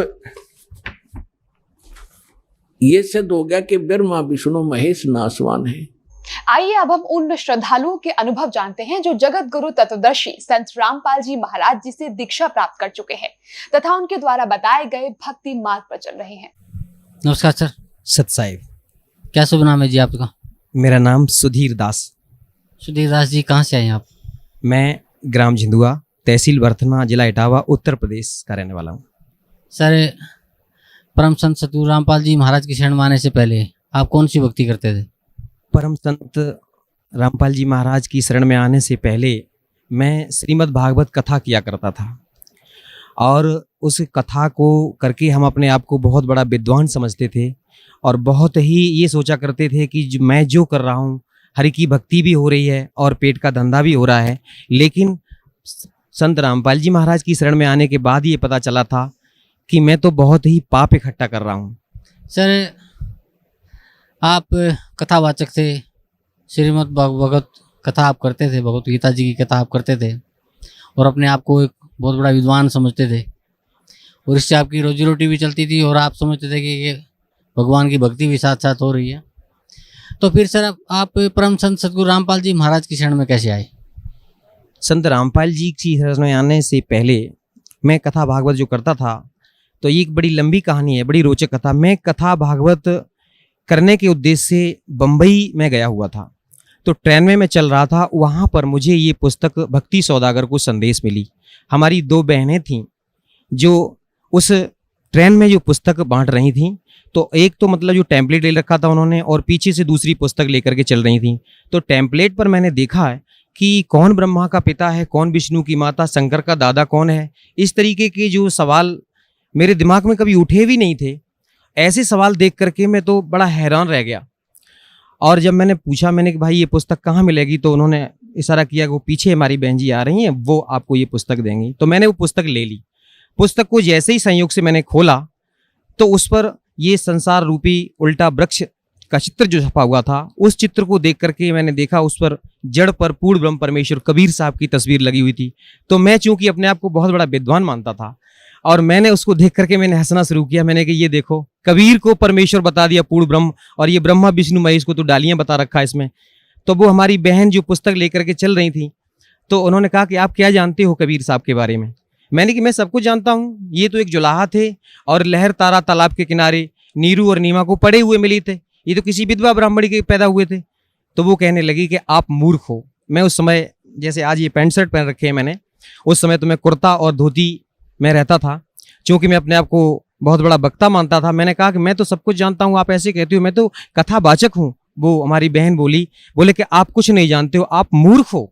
ये सिद्ध हो गया कि ब्रह्मा विष्णु महेश नासवान है। आइए अब हम उन श्रद्धालुओं के अनुभव जानते हैं जो जगत गुरु तत्वदर्शी संत रामपाल जी महाराज जी से दीक्षा प्राप्त कर चुके हैं तथा उनके द्वारा बताए गए भक्ति मार्ग पर चल रहे हैं। नमस्कार सर। सत साहिब। क्या शुभ नाम है जी आपका? मेरा नाम सुधीर दास। सुधीर दास जी, कहाँ से आए हैं आप? मैं ग्राम झिंदुआ, तहसील बर्थना, जिला इटावा, उत्तर प्रदेश का रहने वाला हूँ। सर, परम संत सतगुरु रामपाल जी महाराज की शरण में आने से पहले आप कौन सी भक्ति करते थे? परम संत रामपाल जी महाराज की शरण में आने से पहले मैं श्रीमद् भागवत कथा किया करता था, और उस कथा को करके हम अपने आप को बहुत बड़ा विद्वान समझते थे और बहुत ही ये सोचा करते थे कि मैं जो कर रहा हूँ, हरि की भक्ति भी हो रही है और पेट का धंधा भी हो रहा है। लेकिन संत रामपाल जी महाराज की शरण में आने के बाद ये पता चला था कि मैं तो बहुत ही पाप इकट्ठा कर रहा हूँ। सर, आप कथावाचक थे, श्रीमद् भागवत कथा आप करते थे, भगवत गीता जी की कथा आप करते थे और अपने आप को एक बहुत बड़ा विद्वान समझते थे और इससे आपकी रोजी रोटी भी चलती थी और आप समझते थे कि ये भगवान की भक्ति भी साथ साथ हो रही है। तो फिर सर आप परम संत सतगुरु रामपाल जी महाराज की शरण में कैसे आए? संत रामपाल जी की शरण में आने से पहले मैं कथा भागवत जो करता था, तो ये एक बड़ी लंबी कहानी है, बड़ी रोचक कथा। मैं कथा भागवत करने के उद्देश्य से बम्बई में गया हुआ था, तो ट्रेन में मैं चल रहा था। वहाँ पर मुझे ये पुस्तक भक्ति सौदागर को संदेश मिली। हमारी दो बहनें थीं जो उस ट्रेन में जो पुस्तक बांट रही थीं, तो एक तो मतलब जो टेम्पलेट ले रखा था उन्होंने और पीछे से दूसरी पुस्तक लेकर के चल रही थीं। तो टेम्पलेट पर मैंने देखा है कि कौन ब्रह्मा का पिता है, कौन विष्णु की माता, शंकर का दादा कौन है। इस तरीके के जो सवाल मेरे दिमाग में कभी उठे भी नहीं थे, ऐसे सवाल देख करके मैं तो बड़ा हैरान रह गया। और जब मैंने पूछा, मैंने कि भाई ये पुस्तक कहाँ मिलेगी, तो उन्होंने इशारा किया कि वो पीछे हमारी बहन जी आ रही हैं, वो आपको ये पुस्तक देंगी। तो मैंने वो पुस्तक ले ली। पुस्तक को जैसे ही संयोग से मैंने खोला तो उस पर ये संसार रूपी उल्टा वृक्ष का चित्र जो छपा हुआ था, उस चित्र को देख करके मैंने देखा उस पर जड़ पर पूर्ण ब्रह्म परमेश्वर कबीर साहब की तस्वीर लगी हुई थी। तो मैं चूंकि अपने आप को बहुत बड़ा विद्वान मानता था और मैंने उसको देख करके मैंने हंसना शुरू किया। मैंने कहा ये देखो, कबीर को परमेश्वर बता दिया पूर्ण ब्रह्म, और ये ब्रह्मा विष्णु महेश को तो डालियां बता रखा है इसमें। तो वो हमारी बहन जो पुस्तक लेकर के चल रही थी, तो उन्होंने कहा कि आप क्या जानते हो कबीर साहब के बारे में? मैंने कि मैं सब कुछ जानता हूँ, ये तो एक जुलाहा थे और लहर तारा तालाब के किनारे नीरू और नीमा को पड़े हुए मिली थे, ये तो किसी विधवा ब्राह्मणी के पैदा हुए थे। तो वो कहने लगी कि आप मूर्ख हो। मैं उस समय, जैसे आज ये पैंट शर्ट पहन रखे हैं मैंने, उस समय तो मैं कुर्ता और धोती में रहता था, क्योंकि मैं अपने आप को बहुत बड़ा वक्ता मानता था। मैंने कहा कि मैं तो सब कुछ जानता हूँ, आप ऐसे कहते हो, मैं तो कथावाचक हूँ। वो हमारी बहन बोले कि आप कुछ नहीं जानते हो, आप मूर्ख हो।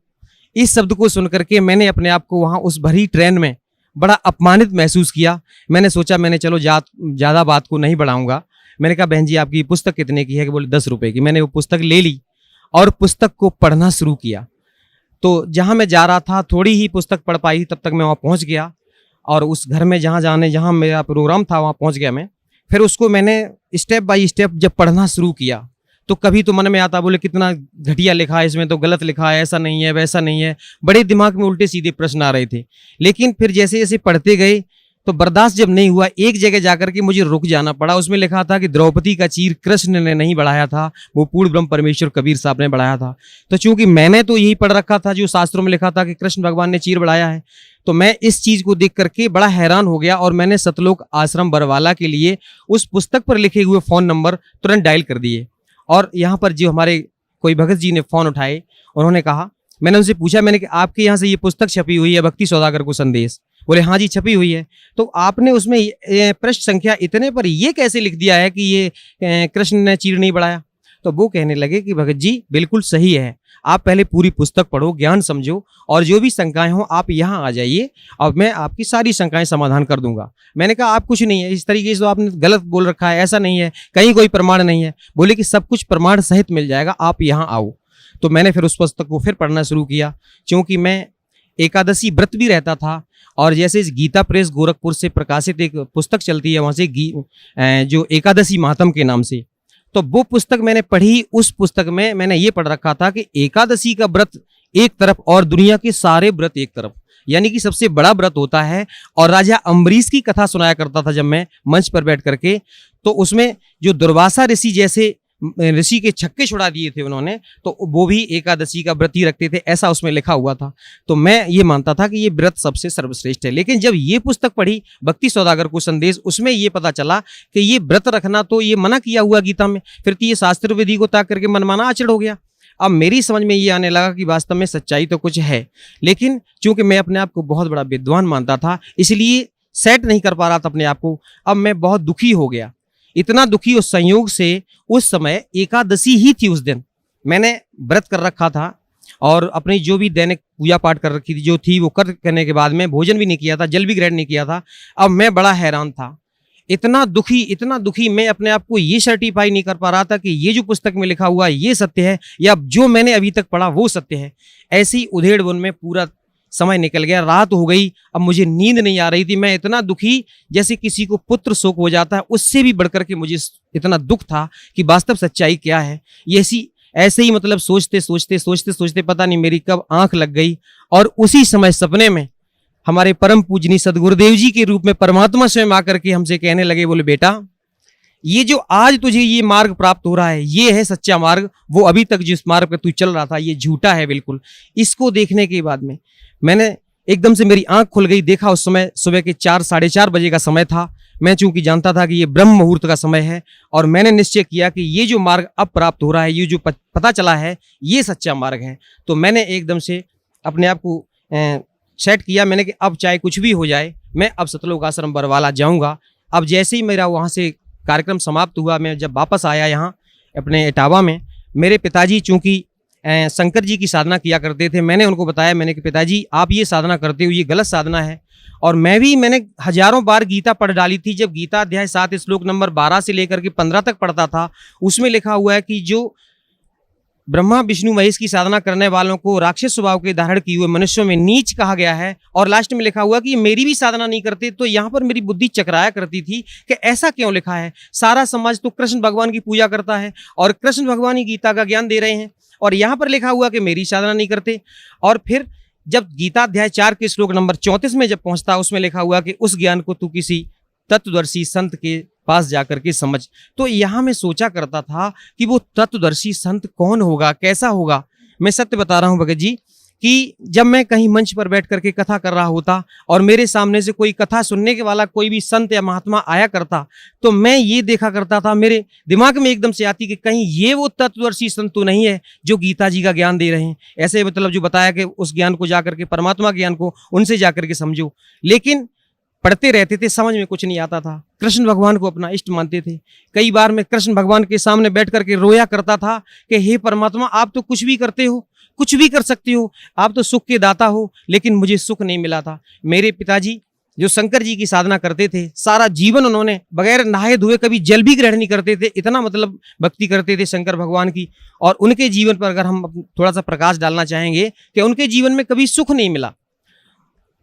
इस शब्द को सुन करके मैंने अपने आप को वहाँ उस भरी ट्रेन में बड़ा अपमानित महसूस किया। मैंने सोचा, मैंने चलो ज़्यादा बात को नहीं बढ़ाऊंगा। मैंने कहा बहन जी आपकी पुस्तक कितने की है? कि बोले 10 रुपये की। मैंने वो पुस्तक ले ली और पुस्तक को पढ़ना शुरू किया। तो जहाँ मैं जा रहा था, थोड़ी ही पुस्तक पढ़ पाई, तब तक मैं वहाँ पहुँच गया और उस घर में जहाँ मेरा प्रोग्राम था वहाँ पहुँच गया मैं। फिर उसको मैंने स्टेप बाय स्टेप जब पढ़ना शुरू किया, तो कभी तो मन में आता, बोले कितना घटिया लिखा है इसमें, तो गलत लिखा है, ऐसा नहीं है, वैसा नहीं है। बड़े दिमाग में उल्टे सीधे प्रश्न आ रहे थे। लेकिन फिर जैसे जैसे पढ़ते गए तो बर्दाश्त जब नहीं हुआ, एक जगह जाकर के मुझे रुक जाना पड़ा। उसमें लिखा था कि द्रौपदी का चीर कृष्ण ने नहीं बढ़ाया था, वो पूर्ण ब्रह्म परमेश्वर कबीर साहब ने बढ़ाया था। तो चूंकि मैंने तो यही पढ़ रखा था जो शास्त्रों में लिखा था कि कृष्ण भगवान ने चीर बढ़ाया है, तो मैं इस चीज को देख करके बड़ा हैरान हो गया और मैंने सतलोक आश्रम बरवाला के लिए उस पुस्तक पर लिखे हुए फ़ोन नंबर तुरंत डायल कर दिए। और यहाँ पर जो हमारे कोई भगत जी ने फ़ोन उठाए, उन्होंने कहा, मैंने उनसे पूछा, मैंने कि आपके यहाँ से ये पुस्तक छपी हुई है भक्ति सौदागर को संदेश? बोले हाँ जी छपी हुई है। तो आपने उसमें पृष्ठ संख्या इतने पर ये कैसे लिख दिया है कि ये कृष्ण ने चीर नहीं बढ़ाया? तो वो कहने लगे कि भगत जी बिल्कुल सही है, आप पहले पूरी पुस्तक पढ़ो, ज्ञान समझो, और जो भी शंकाएं हो आप यहाँ आ जाइए और मैं आपकी सारी शंकाएं समाधान कर दूंगा। मैंने कहा आप कुछ नहीं है, इस तरीके से तो आपने गलत बोल रखा है, ऐसा नहीं है, कहीं कोई प्रमाण नहीं है। बोले कि सब कुछ प्रमाण सहित मिल जाएगा, आप यहाँ आओ। तो मैंने फिर उस पुस्तक को फिर पढ़ना शुरू किया, क्योंकि मैं एकादशी व्रत भी रहता था। और जैसे इस गीता प्रेस गोरखपुर से प्रकाशित एक पुस्तक चलती है वहाँ से जो एकादशी महात्म के नाम से, तो वो पुस्तक मैंने पढ़ी। उस पुस्तक में मैंने ये पढ़ रखा था कि एकादशी का व्रत एक तरफ और दुनिया के सारे व्रत एक तरफ, यानी कि सबसे बड़ा व्रत होता है। और राजा अम्बरीश की कथा सुनाया करता था जब मैं मंच पर बैठ करके, तो उसमें जो दुर्वासा ऋषि जैसे ऋषि के छक्के छुड़ा दिए थे उन्होंने, तो वो भी एकादशी का व्रत ही रखते थे, ऐसा उसमें लिखा हुआ था। तो मैं ये मानता था कि ये व्रत सबसे सर्वश्रेष्ठ है। लेकिन जब ये पुस्तक पढ़ी भक्ति सौदागर को संदेश, उसमें ये पता चला कि ये व्रत रखना तो ये मना किया हुआ गीता में, फिर तो ये शास्त्र विधि को ताक करके मनमाना आचरण हो गया। अब मेरी समझ में ये आने लगा कि वास्तव में सच्चाई तो कुछ है, लेकिन चूंकि मैं अपने आप को बहुत बड़ा विद्वान मानता था, इसलिए सेट नहीं कर पा रहा था अपने आप को। अब मैं बहुत दुखी हो गया, इतना दुखी उस संयोग से, उस समय एकादशी ही थी, उस दिन मैंने व्रत कर रखा था और अपनी जो भी दैनिक पूजा पाठ कर रखी थी जो थी वो करने के बाद में भोजन भी नहीं किया था, जल भी ग्रहण नहीं किया था। अब मैं बड़ा हैरान था, इतना दुखी मैं अपने आप को ये सर्टिफाई नहीं कर पा रहा था कि ये जो पुस्तक में लिखा हुआ ये सत्य है या जो मैंने अभी तक पढ़ा वो सत्य है। ऐसी उधेड़ बुन में पूरा समय निकल गया, रात हो गई, अब मुझे नींद नहीं आ रही थी। मैं इतना दुखी, जैसे किसी को पुत्र शोक हो जाता है, उससे भी बढ़कर के मुझे इतना दुख था कि वास्तव सच्चाई क्या है। ये ऐसे ही मतलब सोचते पता नहीं मेरी कब आंख लग गई और उसी समय सपने में हमारे परम पूजनीय सदगुरुदेव जी के रूप में परमात्मा स्वयं आकर के हमसे कहने लगे, बोले बेटा ये जो आज तुझे ये मार्ग प्राप्त हो रहा है ये है सच्चा मार्ग, वो अभी तक जिस मार्ग पर तू चल रहा था ये झूठा है बिल्कुल। इसको देखने के बाद में मैंने एकदम से मेरी आंख खुल गई, देखा उस समय सुबह के 4 साढ़े 4 बजे का समय था। मैं चूंकि जानता था कि ये ब्रह्म मुहूर्त का समय है और मैंने निश्चय किया कि ये जो मार्ग अब प्राप्त हो रहा है, ये जो पता चला है ये सच्चा मार्ग है। तो मैंने एकदम से अपने आप को सेट किया, मैंने कि अब चाहे कुछ भी हो जाए मैं अब सतलोक आश्रम बरवाला जाऊंगा। अब जैसे ही मेरा वहाँ से कार्यक्रम समाप्त हुआ, मैं जब वापस आया यहाँ अपने इटावा में, मेरे पिताजी चूंकि शंकर जी की साधना किया करते थे, मैंने उनको बताया, मैंने कि पिताजी आप ये साधना करते हो ये गलत साधना है। और मैंने हजारों बार गीता पढ़ डाली थी। जब गीता अध्याय 7 श्लोक नंबर 12 से लेकर के 15 तक पढ़ता था, उसमें लिखा हुआ है कि जो ब्रह्मा विष्णु महेश की साधना करने वालों को राक्षस स्वभाव के धारण किए हुए मनुष्यों में नीच कहा गया है। और लास्ट में लिखा हुआ कि ये मेरी भी साधना नहीं करते। तो यहाँ पर मेरी बुद्धि चकराया करती थी कि ऐसा क्यों लिखा है, सारा समाज तो कृष्ण भगवान की पूजा करता है और कृष्ण भगवान ही गीता का ज्ञान दे रहे हैं और यहाँ पर लिखा हुआ कि मेरी साधना नहीं करते। और फिर जब गीता अध्याय 4 के श्लोक नंबर 34 में जब पहुंचता, उसमें लिखा हुआ कि उस ज्ञान को तू किसी तत्वदर्शी संत के पास जाकर के समझ। तो यहाँ मैं सोचा करता था कि वो तत्वदर्शी संत कौन होगा, कैसा होगा। मैं सत्य बता रहा हूँ भगत जी कि जब मैं कहीं मंच पर बैठ करके कथा कर रहा होता और मेरे सामने से कोई कथा सुनने के वाला कोई भी संत या महात्मा आया करता, तो मैं ये देखा करता था, मेरे दिमाग में एकदम से आती कि कहीं ये वो तत्वदर्शी संत तो नहीं है जो गीता जी का ज्ञान दे रहे हैं। ऐसे मतलब जो बताया कि उस ज्ञान को जाकर के, परमात्मा ज्ञान को उनसे जाकर के समझो। लेकिन पढ़ते रहते थे, समझ में कुछ नहीं आता था। कृष्ण भगवान को अपना इष्ट मानते थे। कई बार मैं कृष्ण भगवान के सामने बैठ करके रोया करता था कि हे परमात्मा, आप तो कुछ भी करते हो, कुछ भी कर सकते हो, आप तो सुख के दाता हो, लेकिन मुझे सुख नहीं मिला था। मेरे पिताजी जो शंकर जी की साधना करते थे, सारा जीवन उन्होंने बगैर नहाए धोए कभी जल भी ग्रहण नहीं करते थे, इतना मतलब भक्ति करते थे शंकर भगवान की। और उनके जीवन पर अगर हम थोड़ा सा प्रकाश डालना चाहेंगे कि उनके जीवन में कभी सुख नहीं मिला,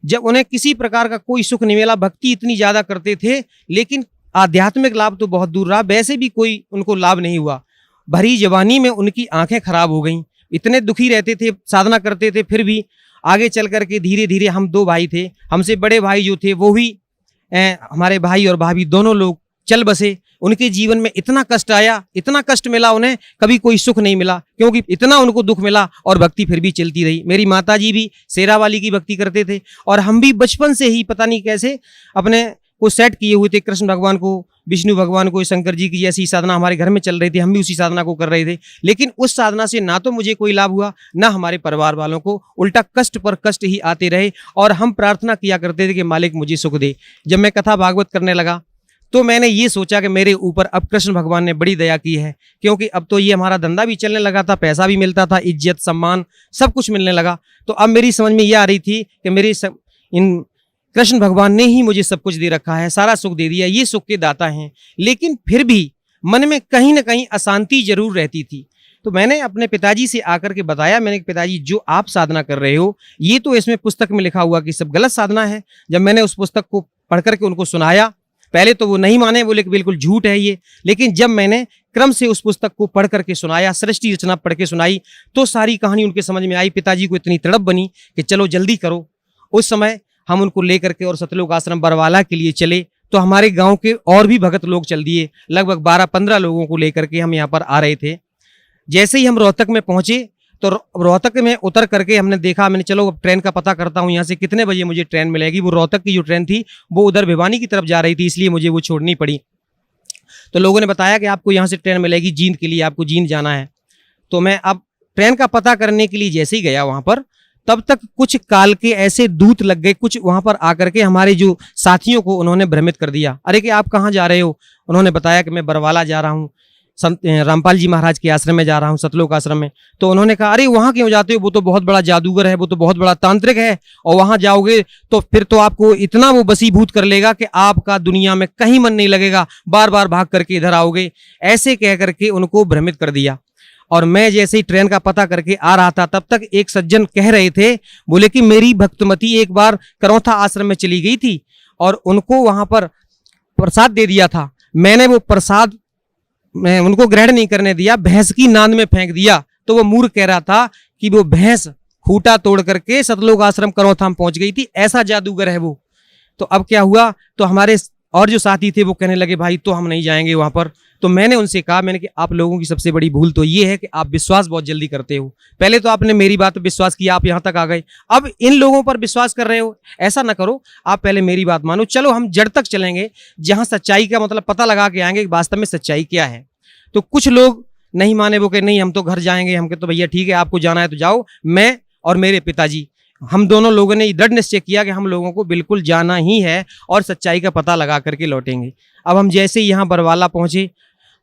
जब उन्हें किसी प्रकार का कोई सुख नहीं मिला, भक्ति इतनी ज्यादा करते थे, लेकिन आध्यात्मिक लाभ तो बहुत दूर रहा, वैसे भी कोई उनको लाभ नहीं हुआ। भरी जवानी में उनकी आंखें खराब हो गईं, इतने दुखी रहते थे, साधना करते थे, फिर भी आगे चल करके धीरे धीरे, हम 2 भाई थे, हमसे बड़े भाई जो थे वो भी हमारे भाई और भाभी दोनों लोग चल बसे। उनके जीवन में इतना कष्ट आया, इतना कष्ट मिला उन्हें, कभी कोई सुख नहीं मिला, क्योंकि इतना उनको दुख मिला और भक्ति फिर भी चलती रही। मेरी माताजी भी शेरावाली की भक्ति करते थे और हम भी बचपन से ही पता नहीं कैसे अपने को सेट किए हुए थे। कृष्ण भगवान को, विष्णु भगवान को, शंकर जी की जैसी साधना हमारे घर में चल रही थी, हम भी उसी साधना को कर रहे थे। लेकिन उस साधना से ना तो मुझे कोई लाभ हुआ, ना हमारे परिवार वालों को, उल्टा कष्ट पर कष्ट ही आते रहे। और हम प्रार्थना किया करते थे कि मालिक मुझे सुख दे। जब मैं कथा भागवत करने लगा तो मैंने ये सोचा कि मेरे ऊपर अब कृष्ण भगवान ने बड़ी दया की है, क्योंकि अब तो ये हमारा धंधा भी चलने लगा था, पैसा भी मिलता था, इज्जत सम्मान सब कुछ मिलने लगा। तो अब मेरी समझ में ये आ रही थी कि इन कृष्ण भगवान ने ही मुझे सब कुछ दे रखा है, सारा सुख दे दिया, ये सुख के दाता हैं। लेकिन फिर भी मन में कहीं ना कहीं अशांति जरूर रहती थी। तो मैंने अपने पिताजी से आकर के बताया, मैंने कहा पिताजी जो आप साधना कर रहे हो ये तो इसमें पुस्तक में लिखा हुआ कि सब गलत साधना है। जब मैंने उस पुस्तक को पढ़ करके उनको सुनाया, पहले तो वो नहीं माने, बोले कि बिल्कुल झूठ है ये। लेकिन जब मैंने क्रम से उस पुस्तक को पढ़ करके सुनाया, सृष्टि रचना पढ़ के सुनाई, तो सारी कहानी उनके समझ में आई। पिताजी को इतनी तड़प बनी कि चलो जल्दी करो। उस समय हम उनको लेकर के और सतलोक आश्रम बरवाला के लिए चले। तो हमारे गांव के और भी भगत लोग चल दिए, लगभग 12-15 लोगों को लेकर के हम यहाँ पर आ रहे थे। जैसे ही हम रोहतक में पहुंचे तो रोहतक में उतर करके हमने देखा, मैंने चलो अब ट्रेन का पता करता हूँ, यहाँ से कितने बजे मुझे ट्रेन मिलेगी। वो रोहतक की जो ट्रेन थी वो उधर भिवानी की तरफ जा रही थी, इसलिए मुझे वो छोड़नी पड़ी। तो लोगों ने बताया कि आपको यहाँ से ट्रेन मिलेगी जींद के लिए, आपको जींद जाना है। तो मैं अब ट्रेन का पता करने के लिए जैसे ही गया वहाँ पर, तब तक कुछ काल के ऐसे दूत लग गए, कुछ वहाँ पर आकर के हमारे जो साथियों को उन्होंने भ्रमित कर दिया। अरे कि आप कहाँ जा रहे हो? उन्होंने बताया कि मैं बरवाला जा रहा हूँ, संत रामपाल जी महाराज के आश्रम में जा रहा हूँ, सतलोक आश्रम में। तो उन्होंने कहा अरे वहाँ क्यों जाते हो, वो तो बहुत बड़ा जादूगर है, वो तो बहुत बड़ा तांत्रिक है, और वहाँ जाओगे तो फिर तो आपको इतना वो बसीभूत कर लेगा कि आपका दुनिया में कहीं मन नहीं लगेगा, बार बार भाग करके इधर आओगे। ऐसे कह करके उनको भ्रमित कर दिया। और मैं जैसे ही ट्रेन का पता करके आ रहा था, तब तक एक सज्जन कह रहे थे, बोले कि मेरी भक्तमती एक बार करौथा आश्रम में चली गई थी और उनको वहां पर प्रसाद दे दिया था। मैंने वो प्रसाद मैं उनको ग्रहण नहीं करने दिया, भैंस की नांद में फेंक दिया। तो वो मूर्ख कह रहा था कि वो भैंस खूंटा तोड़ करके सतलोक आश्रम करौथा में पहुंच गई थी, ऐसा जादूगर है वो। तो अब क्या हुआ, तो हमारे और जो साथी थे वो कहने लगे भाई तो हम नहीं जाएंगे वहां पर। तो मैंने उनसे कहा, मैंने कि आप लोगों की सबसे बड़ी भूल तो ये है कि आप विश्वास बहुत जल्दी करते हो। पहले तो आपने मेरी बात पर विश्वास किया, आप यहाँ तक आ गए, अब इन लोगों पर विश्वास कर रहे हो। ऐसा ना करो, आप पहले मेरी बात मानो, चलो हम जड़ तक चलेंगे, जहां सच्चाई का मतलब पता लगा के आएंगे कि वास्तव में सच्चाई क्या है। तो कुछ लोग नहीं माने, वो कहे नहीं हम तो घर जाएंगे। हम कहे तो भैया ठीक है, आपको जाना है तो जाओ। मैं और मेरे पिताजी, हम दोनों लोगों ने दृढ़ निश्चय किया कि हम लोगों को बिल्कुल जाना ही है और सच्चाई का पता लगा करके लौटेंगे। अब हम जैसे ही यहाँ बरवाला पहुँचे,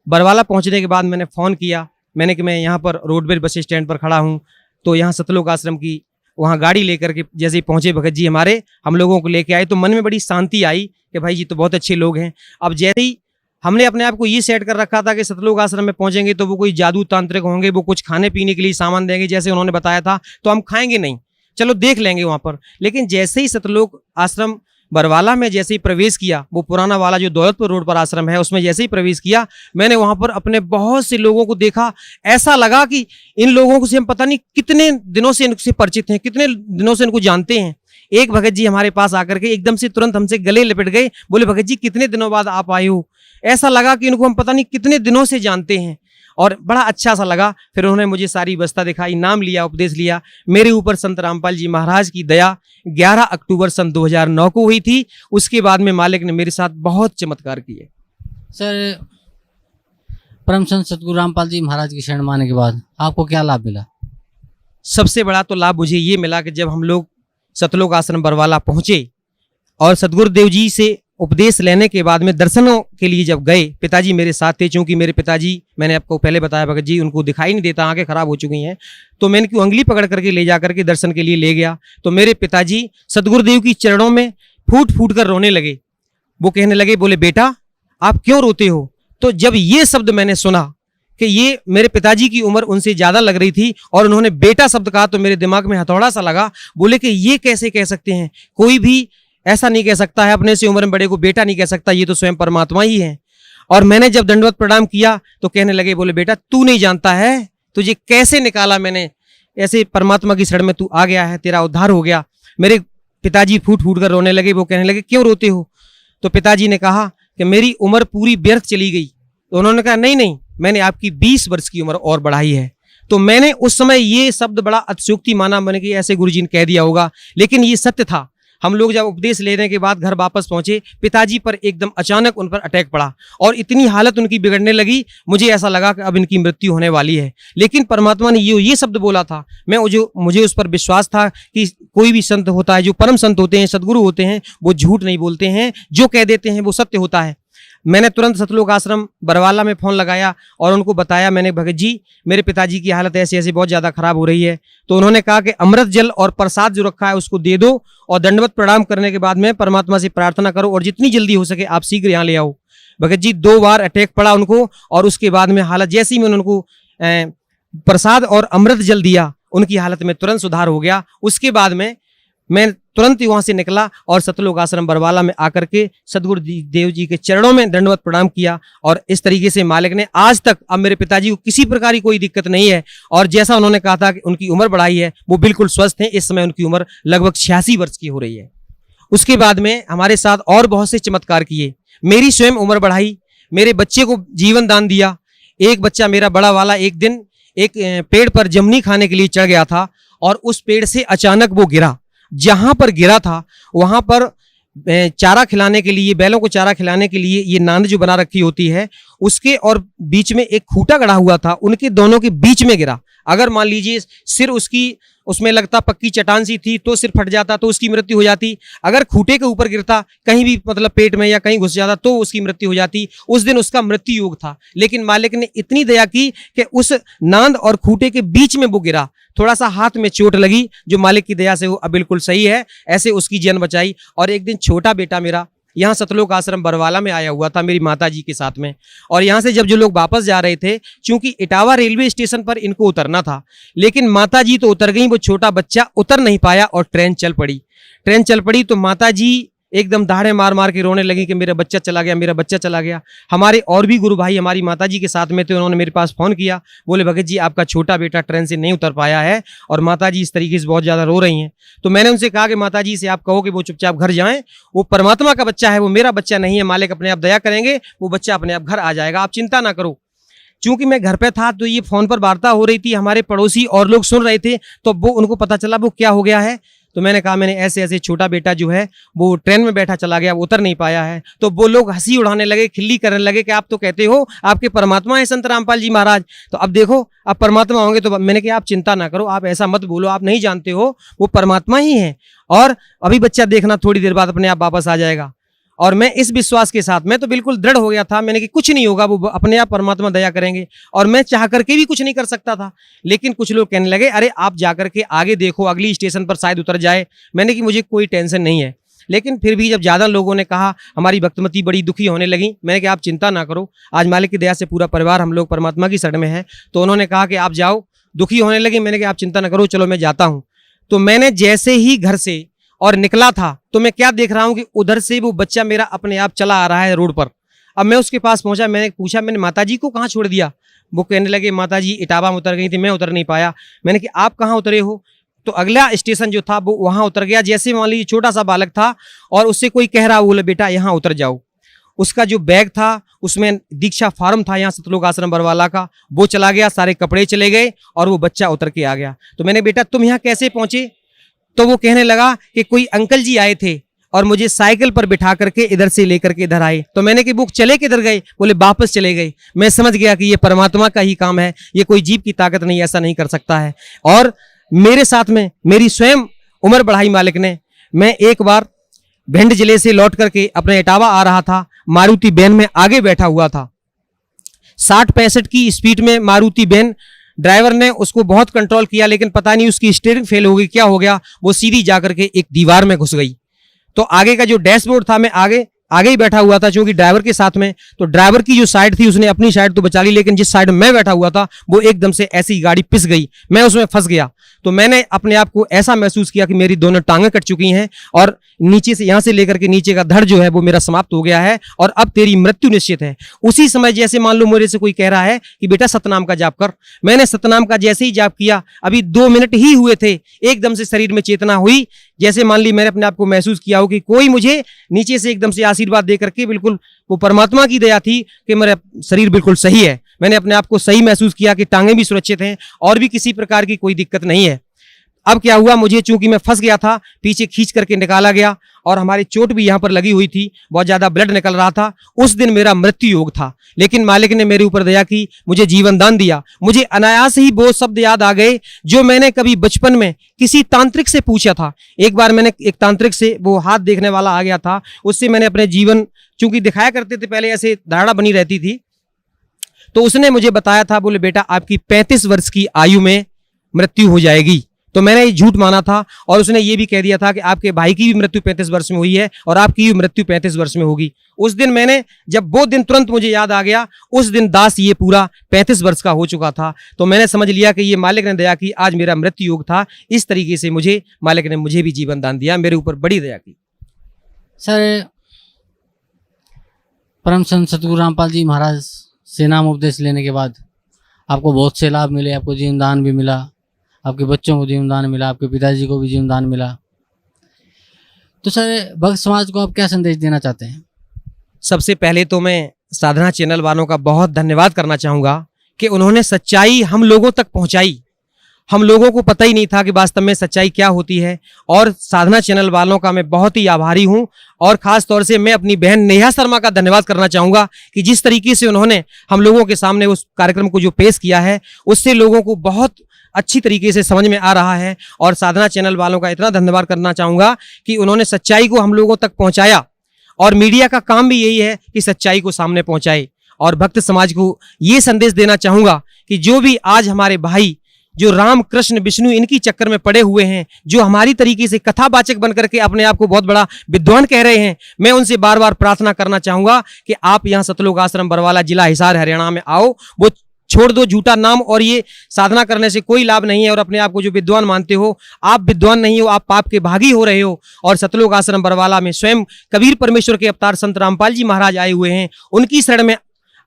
बरवाला पहुँचने के बाद मैंने फ़ोन किया, मैंने कि मैं यहाँ पर रोडवेज बस स्टैंड पर खड़ा हूँ। तो यहाँ सतलोक आश्रम की वहाँ गाड़ी लेकर के जैसे ही पहुँचे भगत जी हमारे, हम लोगों को लेके आए। तो मन में बड़ी शांति आई कि भाई जी तो बहुत अच्छे लोग हैं। अब जैसे ही हमने अपने आप को ये सेट कर रखा था कि सतलोक आश्रम में पहुँचेंगे तो वो कोई जादू तांत्रिक होंगे, वो कुछ खाने पीने के लिए सामान देंगे जैसे उन्होंने बताया था, तो हम खाएंगे नहीं, चलो देख लेंगे वहाँ पर। लेकिन जैसे ही सतलोक आश्रम बरवाला में जैसे ही प्रवेश किया, वो पुराना वाला जो दौलतपुर रोड पर आश्रम है उसमें जैसे ही प्रवेश किया, मैंने वहां पर अपने बहुत से लोगों को देखा। ऐसा लगा कि इन लोगों से हम पता नहीं कितने दिनों से इनसे परिचित हैं, कितने दिनों से इनको जानते हैं। एक भगत जी हमारे पास आकर के एकदम से तुरंत हमसे गले लिपट गए, बोले भगत जी कितने दिनों बाद आप आए हो। ऐसा लगा कि इनको हम पता नहीं कितने दिनों से जानते हैं, और बड़ा अच्छा सा लगा। फिर उन्होंने मुझे सारी व्यवस्था दिखाई, नाम लिया, उपदेश लिया। मेरे ऊपर संत रामपाल जी महाराज की दया 11 अक्टूबर सन 2009 को हुई थी। उसके बाद में मालिक ने मेरे साथ बहुत चमत्कार किए। सर, परम संत सतगुरु रामपाल जी महाराज की शरण माने के बाद आपको क्या लाभ मिला? सबसे बड़ा तो लाभ मुझे ये मिला कि जब हम लोग सतलोक आश्रम बरवाला पहुंचे और सतगुरुदेव जी से उपदेश लेने के बाद में दर्शनों के लिए जब गए, पिताजी मेरे साथ थे। चूंकि मेरे पिताजी, मैंने आपको पहले बताया भगत जी, उनको दिखाई नहीं देता, आंखें खराब हो चुकी हैं, तो मैंने उनकी उंगली पकड़ करके ले जा करके दर्शन के लिए ले गया। तो मेरे पिताजी सतगुरुदेव की चरणों में फूट फूट कर रोने लगे। वो कहने लगे, बोले बेटा आप क्यों रोते हो? तो जब ये शब्द मैंने सुना कि ये मेरे पिताजी की उम्र उनसे ज्यादा लग रही थी और उन्होंने बेटा शब्द कहा, तो मेरे दिमाग में हथौड़ा सा लगा। बोले कि ये कैसे कह सकते हैं, कोई भी ऐसा नहीं कह सकता है, अपने से उम्र में बड़े को बेटा नहीं कह सकता, ये तो स्वयं परमात्मा ही है। और मैंने जब दंडवत प्रणाम किया तो कहने लगे, बोले बेटा तू नहीं जानता है तुझे कैसे निकाला मैंने, ऐसे परमात्मा की शरण में तू आ गया है, तेरा उद्धार हो गया। मेरे पिताजी फूट फूट कर रोने लगे। वो कहने लगे क्यों रोते हो? तो पिताजी ने कहा कि मेरी उम्र पूरी व्यर्थ चली गई। तो उन्होंने कहा नहीं नहीं, मैंने आपकी 20 वर्ष की उम्र और बढ़ाई है। तो मैंने उस समय ये शब्द बड़ा अतिशयोक्ति माना, मैंने कि ऐसे गुरुजी ने कह दिया होगा, लेकिन ये सत्य था। हम लोग जब उपदेश लेने के बाद घर वापस पहुंचे, पिताजी पर एकदम अचानक उन पर अटैक पड़ा और इतनी हालत उनकी बिगड़ने लगी, मुझे ऐसा लगा कि अब इनकी मृत्यु होने वाली है। लेकिन परमात्मा ने ये शब्द बोला था, मुझे उस पर विश्वास था कि कोई भी संत होता है, जो परम संत होते हैं, सदगुरु होते हैं, वो झूठ नहीं बोलते हैं, जो कह देते हैं वो सत्य होता है। मैंने तुरंत सतलोक आश्रम बरवाला में फ़ोन लगाया और उनको बताया, मैंने भगत जी मेरे पिताजी की हालत ऐसे ऐसे बहुत ज़्यादा ख़राब हो रही है। तो उन्होंने कहा कि अमृत जल और प्रसाद जो रखा है उसको दे दो और दंडवत प्रणाम करने के बाद में परमात्मा से प्रार्थना करो और जितनी जल्दी हो सके आप शीघ्र यहाँ ले आओ। भगत जी 2 बार अटैक पड़ा उनको और उसके बाद में हालत जैसे ही मैंने उनको प्रसाद और अमृत जल दिया उनकी हालत में तुरंत सुधार हो गया। उसके बाद में मैं तुरंत ही वहां से निकला और सतलोक आश्रम बरवाला में आकर के सदगुरु देव जी के चरणों में दंडवत प्रणाम किया और इस तरीके से मालिक ने आज तक अब मेरे पिताजी को किसी प्रकार की कोई दिक्कत नहीं है और जैसा उन्होंने कहा था कि उनकी उम्र बढ़ाई है वो बिल्कुल स्वस्थ है। इस समय उनकी उम्र लगभग 86 वर्ष की हो रही है। उसके बाद में हमारे साथ और बहुत से चमत्कार किए, मेरी स्वयं उम्र बढ़ाई, मेरे बच्चे को जीवन दान दिया। एक बच्चा मेरा बड़ा वाला एक दिन एक पेड़ पर जमनी खाने के लिए चढ़ गया था और उस पेड़ से अचानक वो गिरा। जहां पर गिरा था वहां पर चारा खिलाने के लिए, बैलों को चारा खिलाने के लिए ये नांद जो बना रखी होती है उसके और बीच में एक खूंटा गड़ा हुआ था, उनके दोनों के बीच में गिरा। अगर मान लीजिए सिर उसकी उसमें लगता पक्की चट्टान सी थी तो सिर फट जाता तो उसकी मृत्यु हो जाती। अगर खूंटे के ऊपर गिरता कहीं भी मतलब पेट में या कहीं घुस जाता तो उसकी मृत्यु हो जाती। उस दिन उसका मृत्यु योग था, लेकिन मालिक ने इतनी दया की कि उस नांद और खूंटे के बीच में वो गिरा। थोड़ा सा हाथ में चोट लगी जो मालिक की दया से वो अब बिल्कुल सही है, ऐसे उसकी जान बचाई। और एक दिन छोटा बेटा मेरा यहाँ सतलोक आश्रम बरवाला में आया हुआ था मेरी माताजी के साथ में, और यहाँ से जब जो लोग वापस जा रहे थे, चूंकि इटावा रेलवे स्टेशन पर इनको उतरना था, लेकिन माताजी तो उतर गई, वो छोटा बच्चा उतर नहीं पाया और ट्रेन चल पड़ी। ट्रेन चल पड़ी तो माताजी एकदम दहाड़े मार मार के रोने लगी कि मेरा बच्चा चला गया, मेरा बच्चा चला गया। हमारे और भी गुरु भाई हमारी माताजी के साथ में थे, उन्होंने मेरे पास फ़ोन किया, बोले भगत जी आपका छोटा बेटा ट्रेन से नहीं उतर पाया है और माताजी इस तरीके से बहुत ज़्यादा रो रही हैं। तो मैंने उनसे कहा कि माताजी से आप कहो कि वो चुपचाप घर जाएं, वो परमात्मा का बच्चा है, वो मेरा बच्चा नहीं है, मालिक अपने आप दया करेंगे, वो बच्चा अपने आप घर आ जाएगा, आप चिंता ना करो। चूंकि मैं घर पे था तो ये फ़ोन पर वार्ता हो रही थी, हमारे पड़ोसी और लोग सुन रहे थे, तो वो उनको पता चला वो क्या हो गया है। तो मैंने कहा मैंने ऐसे ऐसे छोटा बेटा जो है वो ट्रेन में बैठा चला गया, वो उतर नहीं पाया है। तो वो लोग हंसी उड़ाने लगे, खिल्ली करने लगे कि आप तो कहते हो आपके परमात्मा है संत रामपाल जी महाराज, तो अब देखो अब परमात्मा होंगे। तो मैंने कहा आप चिंता ना करो, आप ऐसा मत बोलो, आप नहीं जानते हो वो परमात्मा ही है और अभी बच्चा देखना थोड़ी देर बाद अपने आप वापस आ जाएगा। और मैं इस विश्वास के साथ, मैं तो बिल्कुल दृढ़ हो गया था, मैंने कि कुछ नहीं होगा, वो अपने आप परमात्मा दया करेंगे। और मैं चाह करके भी कुछ नहीं कर सकता था, लेकिन कुछ लोग कहने लगे अरे आप जा करके आगे देखो, अगली स्टेशन पर शायद उतर जाए। मैंने कि मुझे कोई टेंशन नहीं है, लेकिन फिर भी जब ज़्यादा लोगों ने कहा, हमारी भक्तमती बड़ी दुखी होने लगी। मैंने कहा आप चिंता ना करो, आज मालिक की दया से पूरा परिवार हम लोग परमात्मा की शरण में है। तो उन्होंने कहा कि आप जाओ, दुखी होने लगी। मैंने कहा आप चिंता ना करो, चलो मैं जाता हूँ। तो मैंने जैसे ही घर से और निकला था तो मैं क्या देख रहा हूं कि उधर से वो बच्चा मेरा अपने आप चला आ रहा है रोड पर। अब मैं उसके पास पहुंचा, मैंने पूछा मैंने माताजी को कहाँ छोड़ दिया। वो कहने लगे माताजी इटावा में उतर गई थी, मैं उतर नहीं पाया। मैंने कहा आप कहाँ उतरे हो? तो अगला स्टेशन जो था वो वहां उतर गया। जैसे मान लीजिए छोटा सा बालक था और उससे कोई कह रहा, बोले बेटा यहाँ उतर जाओ। उसका जो बैग था उसमें दीक्षा फार्म था यहाँ सतलोक आश्रम बरवाला का, वो चला गया, सारे कपड़े चले गए और वो बच्चा उतर के आ गया। तो मैंने बेटा तुम यहाँ कैसे पहुंचे? तो वो कहने लगा कि कोई अंकल जी आए थे और मुझे साइकिल पर बिठा करके इधर से लेकर के इधर आए। तो मैंने कि वो चले किधर गए? बोले वापस चले गए। मैं समझ गया कि ये परमात्मा का ही काम है, ये कोई जीव की ताकत नहीं, ऐसा नहीं कर सकता है। और मेरे साथ में मेरी स्वयं उम्र बढ़ाई मालिक ने। मैं एक बार भिंड जिले से लौट करके अपने इटावा आ रहा था, मारुति वैन में आगे बैठा हुआ था, 60-65 की स्पीड में मारुति वैन। ड्राइवर ने उसको बहुत कंट्रोल किया, लेकिन पता नहीं उसकी स्टीयरिंग फेल हो गई, क्या हो गया, वो सीधी जाकर के एक दीवार में घुस गई। तो आगे का जो डैशबोर्ड था, मैं आगे ही बैठा हुआ था क्योंकि ड्राइवर के साथ में, तो ड्राइवर की जो साइड थी उसने अपनी साइड तो बचा ली, लेकिन जिस साइड में मैं बैठा हुआ था वो एकदम से ऐसी गाड़ी पिस गई, मैं उसमें फंस गया। तो मैंने अपने आप को ऐसा महसूस किया कि मेरी दोनों टांगें कट चुकी हैं और नीचे से, यहाँ से लेकर के नीचे का धड़ जो है वो मेरा समाप्त हो गया है और अब तेरी मृत्यु निश्चित है। उसी समय जैसे मान लो मेरे से कोई कह रहा है कि बेटा सतनाम का जाप कर, मैंने सतनाम का जैसे ही जाप किया, अभी 2 मिनट ही हुए थे, एकदम से शरीर में चेतना हुई। जैसे मान ली मैंने अपने आप को महसूस किया हो कि कोई मुझे नीचे से एकदम से आशीर्वाद दे करके, बिल्कुल वो परमात्मा की दया थी कि मेरा शरीर बिल्कुल सही है। मैंने अपने आप को सही महसूस किया कि टांगे भी सुरक्षित हैं और भी किसी प्रकार की कोई दिक्कत नहीं है। अब क्या हुआ, मुझे चूंकि मैं फंस गया था, पीछे खींच करके निकाला गया और हमारी चोट भी यहाँ पर लगी हुई थी, बहुत ज्यादा ब्लड निकल रहा था। उस दिन मेरा मृत्यु योग था, लेकिन मालिक ने मेरे ऊपर दया की, मुझे जीवन दान दिया। मुझे अनायास ही वो शब्द याद आ गए जो मैंने कभी बचपन में किसी तांत्रिक से पूछा था। एक बार मैंने एक तांत्रिक से, वो हाथ देखने वाला आ गया था, उससे मैंने अपने जीवन, चूंकि दिखाया करते थे पहले, ऐसे धारणा बनी रहती थी, तो उसने मुझे बताया था, बोले बेटा आपकी 35 वर्ष की आयु में मृत्यु हो जाएगी। तो मैंने ये झूठ माना था और उसने ये भी कह दिया था कि आपके भाई की भी मृत्यु 35 वर्ष में हुई है और आपकी भी मृत्यु 35 वर्ष में होगी। उस दिन मैंने, जब वो दिन तुरंत मुझे याद आ गया, उस दिन दास ये पूरा 35 वर्ष का हो चुका था। तो मैंने समझ लिया कि ये मालिक ने दया की, आज मेरा मृत्यु योग था। इस तरीके से मुझे मालिक ने मुझे भी जीवन दान दिया, मेरे ऊपर बड़ी दया की। सर, परम संत सतगुरु रामपाल जी महाराज से नाम उपदेश लेने के बाद आपको बहुत से लाभ मिले, आपको जीवन दान भी मिला, आपके बच्चों को जीवन दान मिला, आपके पिताजी को भी जीवन दान मिला। तो सर, भक्त समाज को आप क्या संदेश देना चाहते हैं? सबसे पहले तो मैं साधना चैनल वालों का बहुत धन्यवाद करना चाहूँगा कि उन्होंने सच्चाई हम लोगों तक पहुँचाई। हम लोगों को पता ही नहीं था कि वास्तव में सच्चाई क्या होती है, और साधना चैनल वालों का मैं बहुत ही आभारी हूं। और खास तौर से मैं अपनी बहन नेहा शर्मा का धन्यवाद करना चाहूँगा कि जिस तरीके से उन्होंने हम लोगों के सामने उस कार्यक्रम को जो पेश किया है, उससे लोगों को बहुत अच्छी तरीके से समझ में आ रहा है। और साधना चैनल वालों का इतना धन्यवाद करना चाहूँगा कि उन्होंने सच्चाई को हम लोगों तक पहुँचाया, और मीडिया का काम भी यही है कि सच्चाई को सामने पहुँचाए। और भक्त समाज को ये संदेश देना चाहूँगा कि जो भी आज हमारे भाई जो राम कृष्ण विष्णु इनकी चक्कर में पड़े हुए हैं, जो हमारी तरीके से कथावाचक बन करके अपने आप को बहुत बड़ा विद्वान कह रहे हैं, मैं उनसे बार बार प्रार्थना करना चाहूँगा कि आप यहाँ सतलोक आश्रम बरवाला, जिला हिसार, हरियाणा में आओ। वो छोड़ दो झूठा नाम, और ये साधना करने से कोई लाभ नहीं है। और अपने आप को जो विद्वान मानते हो, आप विद्वान नहीं हो, आप पाप के भागी हो रहे हो। और सतलोक आश्रम बरवाला में स्वयं कबीर परमेश्वर के अवतार संत रामपाल जी महाराज आए हुए हैं। उनकी शरण में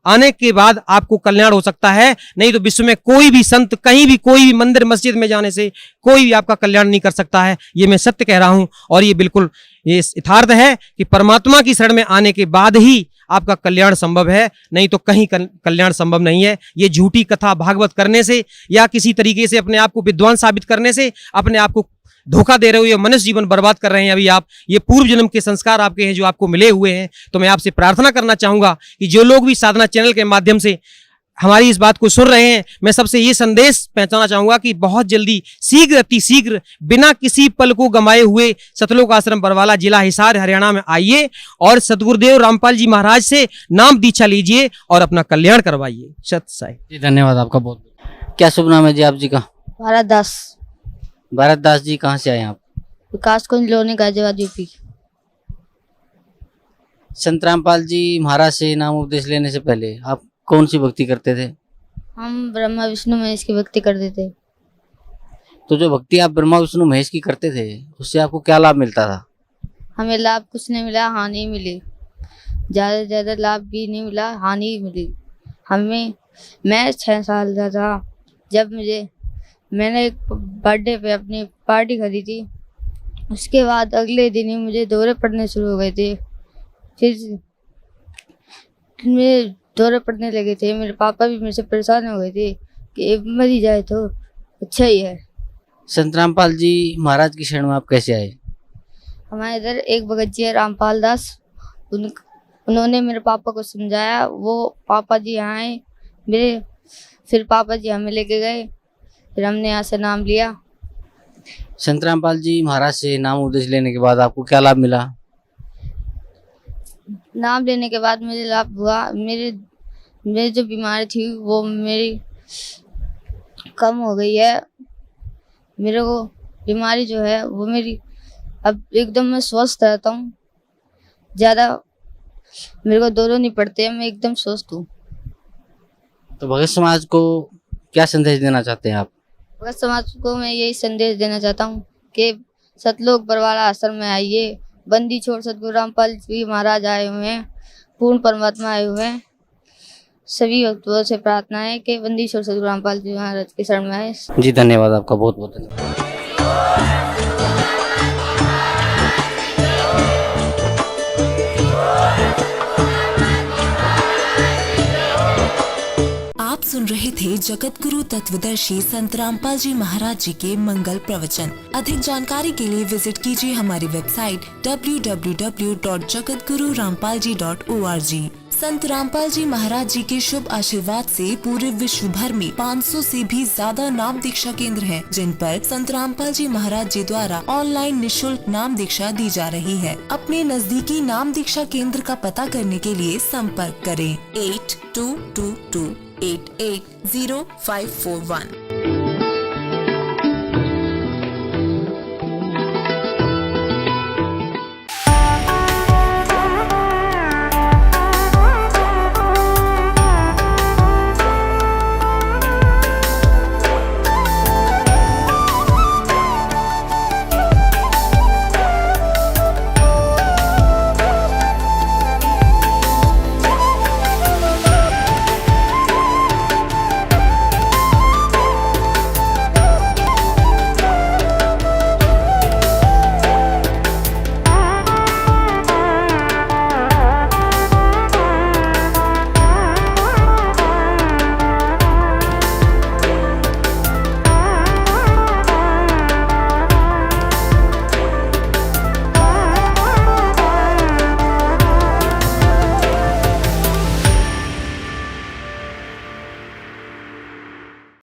आने के बाद आपको कल्याण हो सकता है, नहीं तो विश्व में कोई भी संत, कहीं भी, कोई भी मंदिर मस्जिद में जाने से कोई भी आपका कल्याण नहीं कर सकता है। ये मैं सत्य कह रहा हूं, और ये बिल्कुल ये यथार्थ है कि परमात्मा की शरण में आने के बाद ही आपका कल्याण संभव है, नहीं तो कहीं कल्याण संभव नहीं है। ये झूठी कथा भागवत करने से या किसी तरीके से अपने आप को विद्वान साबित करने से अपने आप को धोखा दे रहे हो, ये मनुष्य जीवन बर्बाद कर रहे हैं अभी आप। ये पूर्व जन्म के संस्कार आपके हैं जो आपको मिले हुए हैं। तो मैं आपसे प्रार्थना करना चाहूंगा कि जो लोग भी साधना चैनल के माध्यम से हमारी इस बात को सुन रहे हैं, मैं सबसे ये संदेश पहुंचाना चाहूंगा कि बहुत जल्दी, शीघ्र अति शीघ्र, बिना किसी पल को गंवाए हुए सतलोक आश्रम बरवाला, जिला हिसार, हरियाणा में आइए और सतगुरुदेव रामपाल जी महाराज से नाम दीक्षा लीजिए और अपना कल्याण करवाइए। सत साई जी, धन्यवाद आपका बहुत। क्या शुभ नाम है जी आप जी का? भारत दास। भारत दास जी, कहाँ से आए आप? विकास कुंज लोनी, गाजियाबाद, यूपी। संत रामपाल जी महाराज से नाम उपदेश लेने से पहले आप कौन सी भक्ति करते थे? हम ब्रह्मा विष्णु महेश की भक्ति करते थे। तो जो भक्ति आप ब्रह्मा विष्णु महेश की करते थे, उससे आपको क्या लाभ मिलता था? हमें लाभ कुछ नहीं मिला, हानि मिली। ज़्यादा से ज़्यादा लाभ भी नहीं मिला, हानि मिली हमें। मैं 6 साल का था जब मैंने एक बर्थडे पे अपनी पार्टी खरीदी। उसके बाद अगले दिन ही मुझे दौरे पड़ने शुरू हो गए थे। फिर मेरे दौरे पड़ने लगे थे। मेरे पापा भी मेरे से परेशान हो गए थे कि मर ही जाए तो अच्छा ही है। संत रामपाल जी महाराज की शरण में आप कैसे आए? हमारे इधर एक भगत जी है रामपाल दास, उन्होंने मेरे पापा को समझाया। वो पापा जी यहाँ आए मेरे, फिर पापा जी हमें लेके गए, फिर हमने यहाँ से नाम लिया। संत रामपाल जी महाराज से नाम उपदेश लेने के बाद आपको क्या लाभ मिला? नाम लेने के बाद मुझे लाभ हुआ। मेरी जो बीमारी थी वो मेरी कम हो गई है। मेरे को बीमारी जो है वो मेरी अब एकदम मैं स्वस्थ रहता हूँ। ज़्यादा मेरे को दौरे नहीं पड़ते, मैं एकदम स्वस्थ हूँ। तो भगत समाज को क्या संदेश देना चाहते हैं आप? भगत समाज को मैं यही संदेश देना चाहता हूँ कि सतलोक बरवाला आश्रम में आइए। बंदी छोड़ सतगुरु रामपाल जी महाराज आए हुए हैं, पूर्ण परमात्मा आए हुए हैं। सभी भक्तों से प्रार्थना है कि बंदी छोड़ सतगुरु रामपाल जी महाराज की शरण में आए। जी, धन्यवाद आपका, बहुत बहुत धन्यवाद। आप सुन रहे थे जगत गुरु तत्वदर्शी संत रामपाल जी महाराज जी के मंगल प्रवचन। अधिक जानकारी के लिए विजिट कीजिए हमारी वेबसाइट www.jagatgururampalji.org। संत रामपाल जी महाराज जी के शुभ आशीर्वाद से पूरे विश्व भर में 500 से भी ज्यादा नाम दीक्षा केंद्र हैं, जिन पर संत रामपाल जी महाराज जी द्वारा ऑनलाइन निशुल्क नाम दीक्षा दी जा रही है। अपने नजदीकी नाम दीक्षा केंद्र का पता करने के लिए संपर्क करें 8222880541।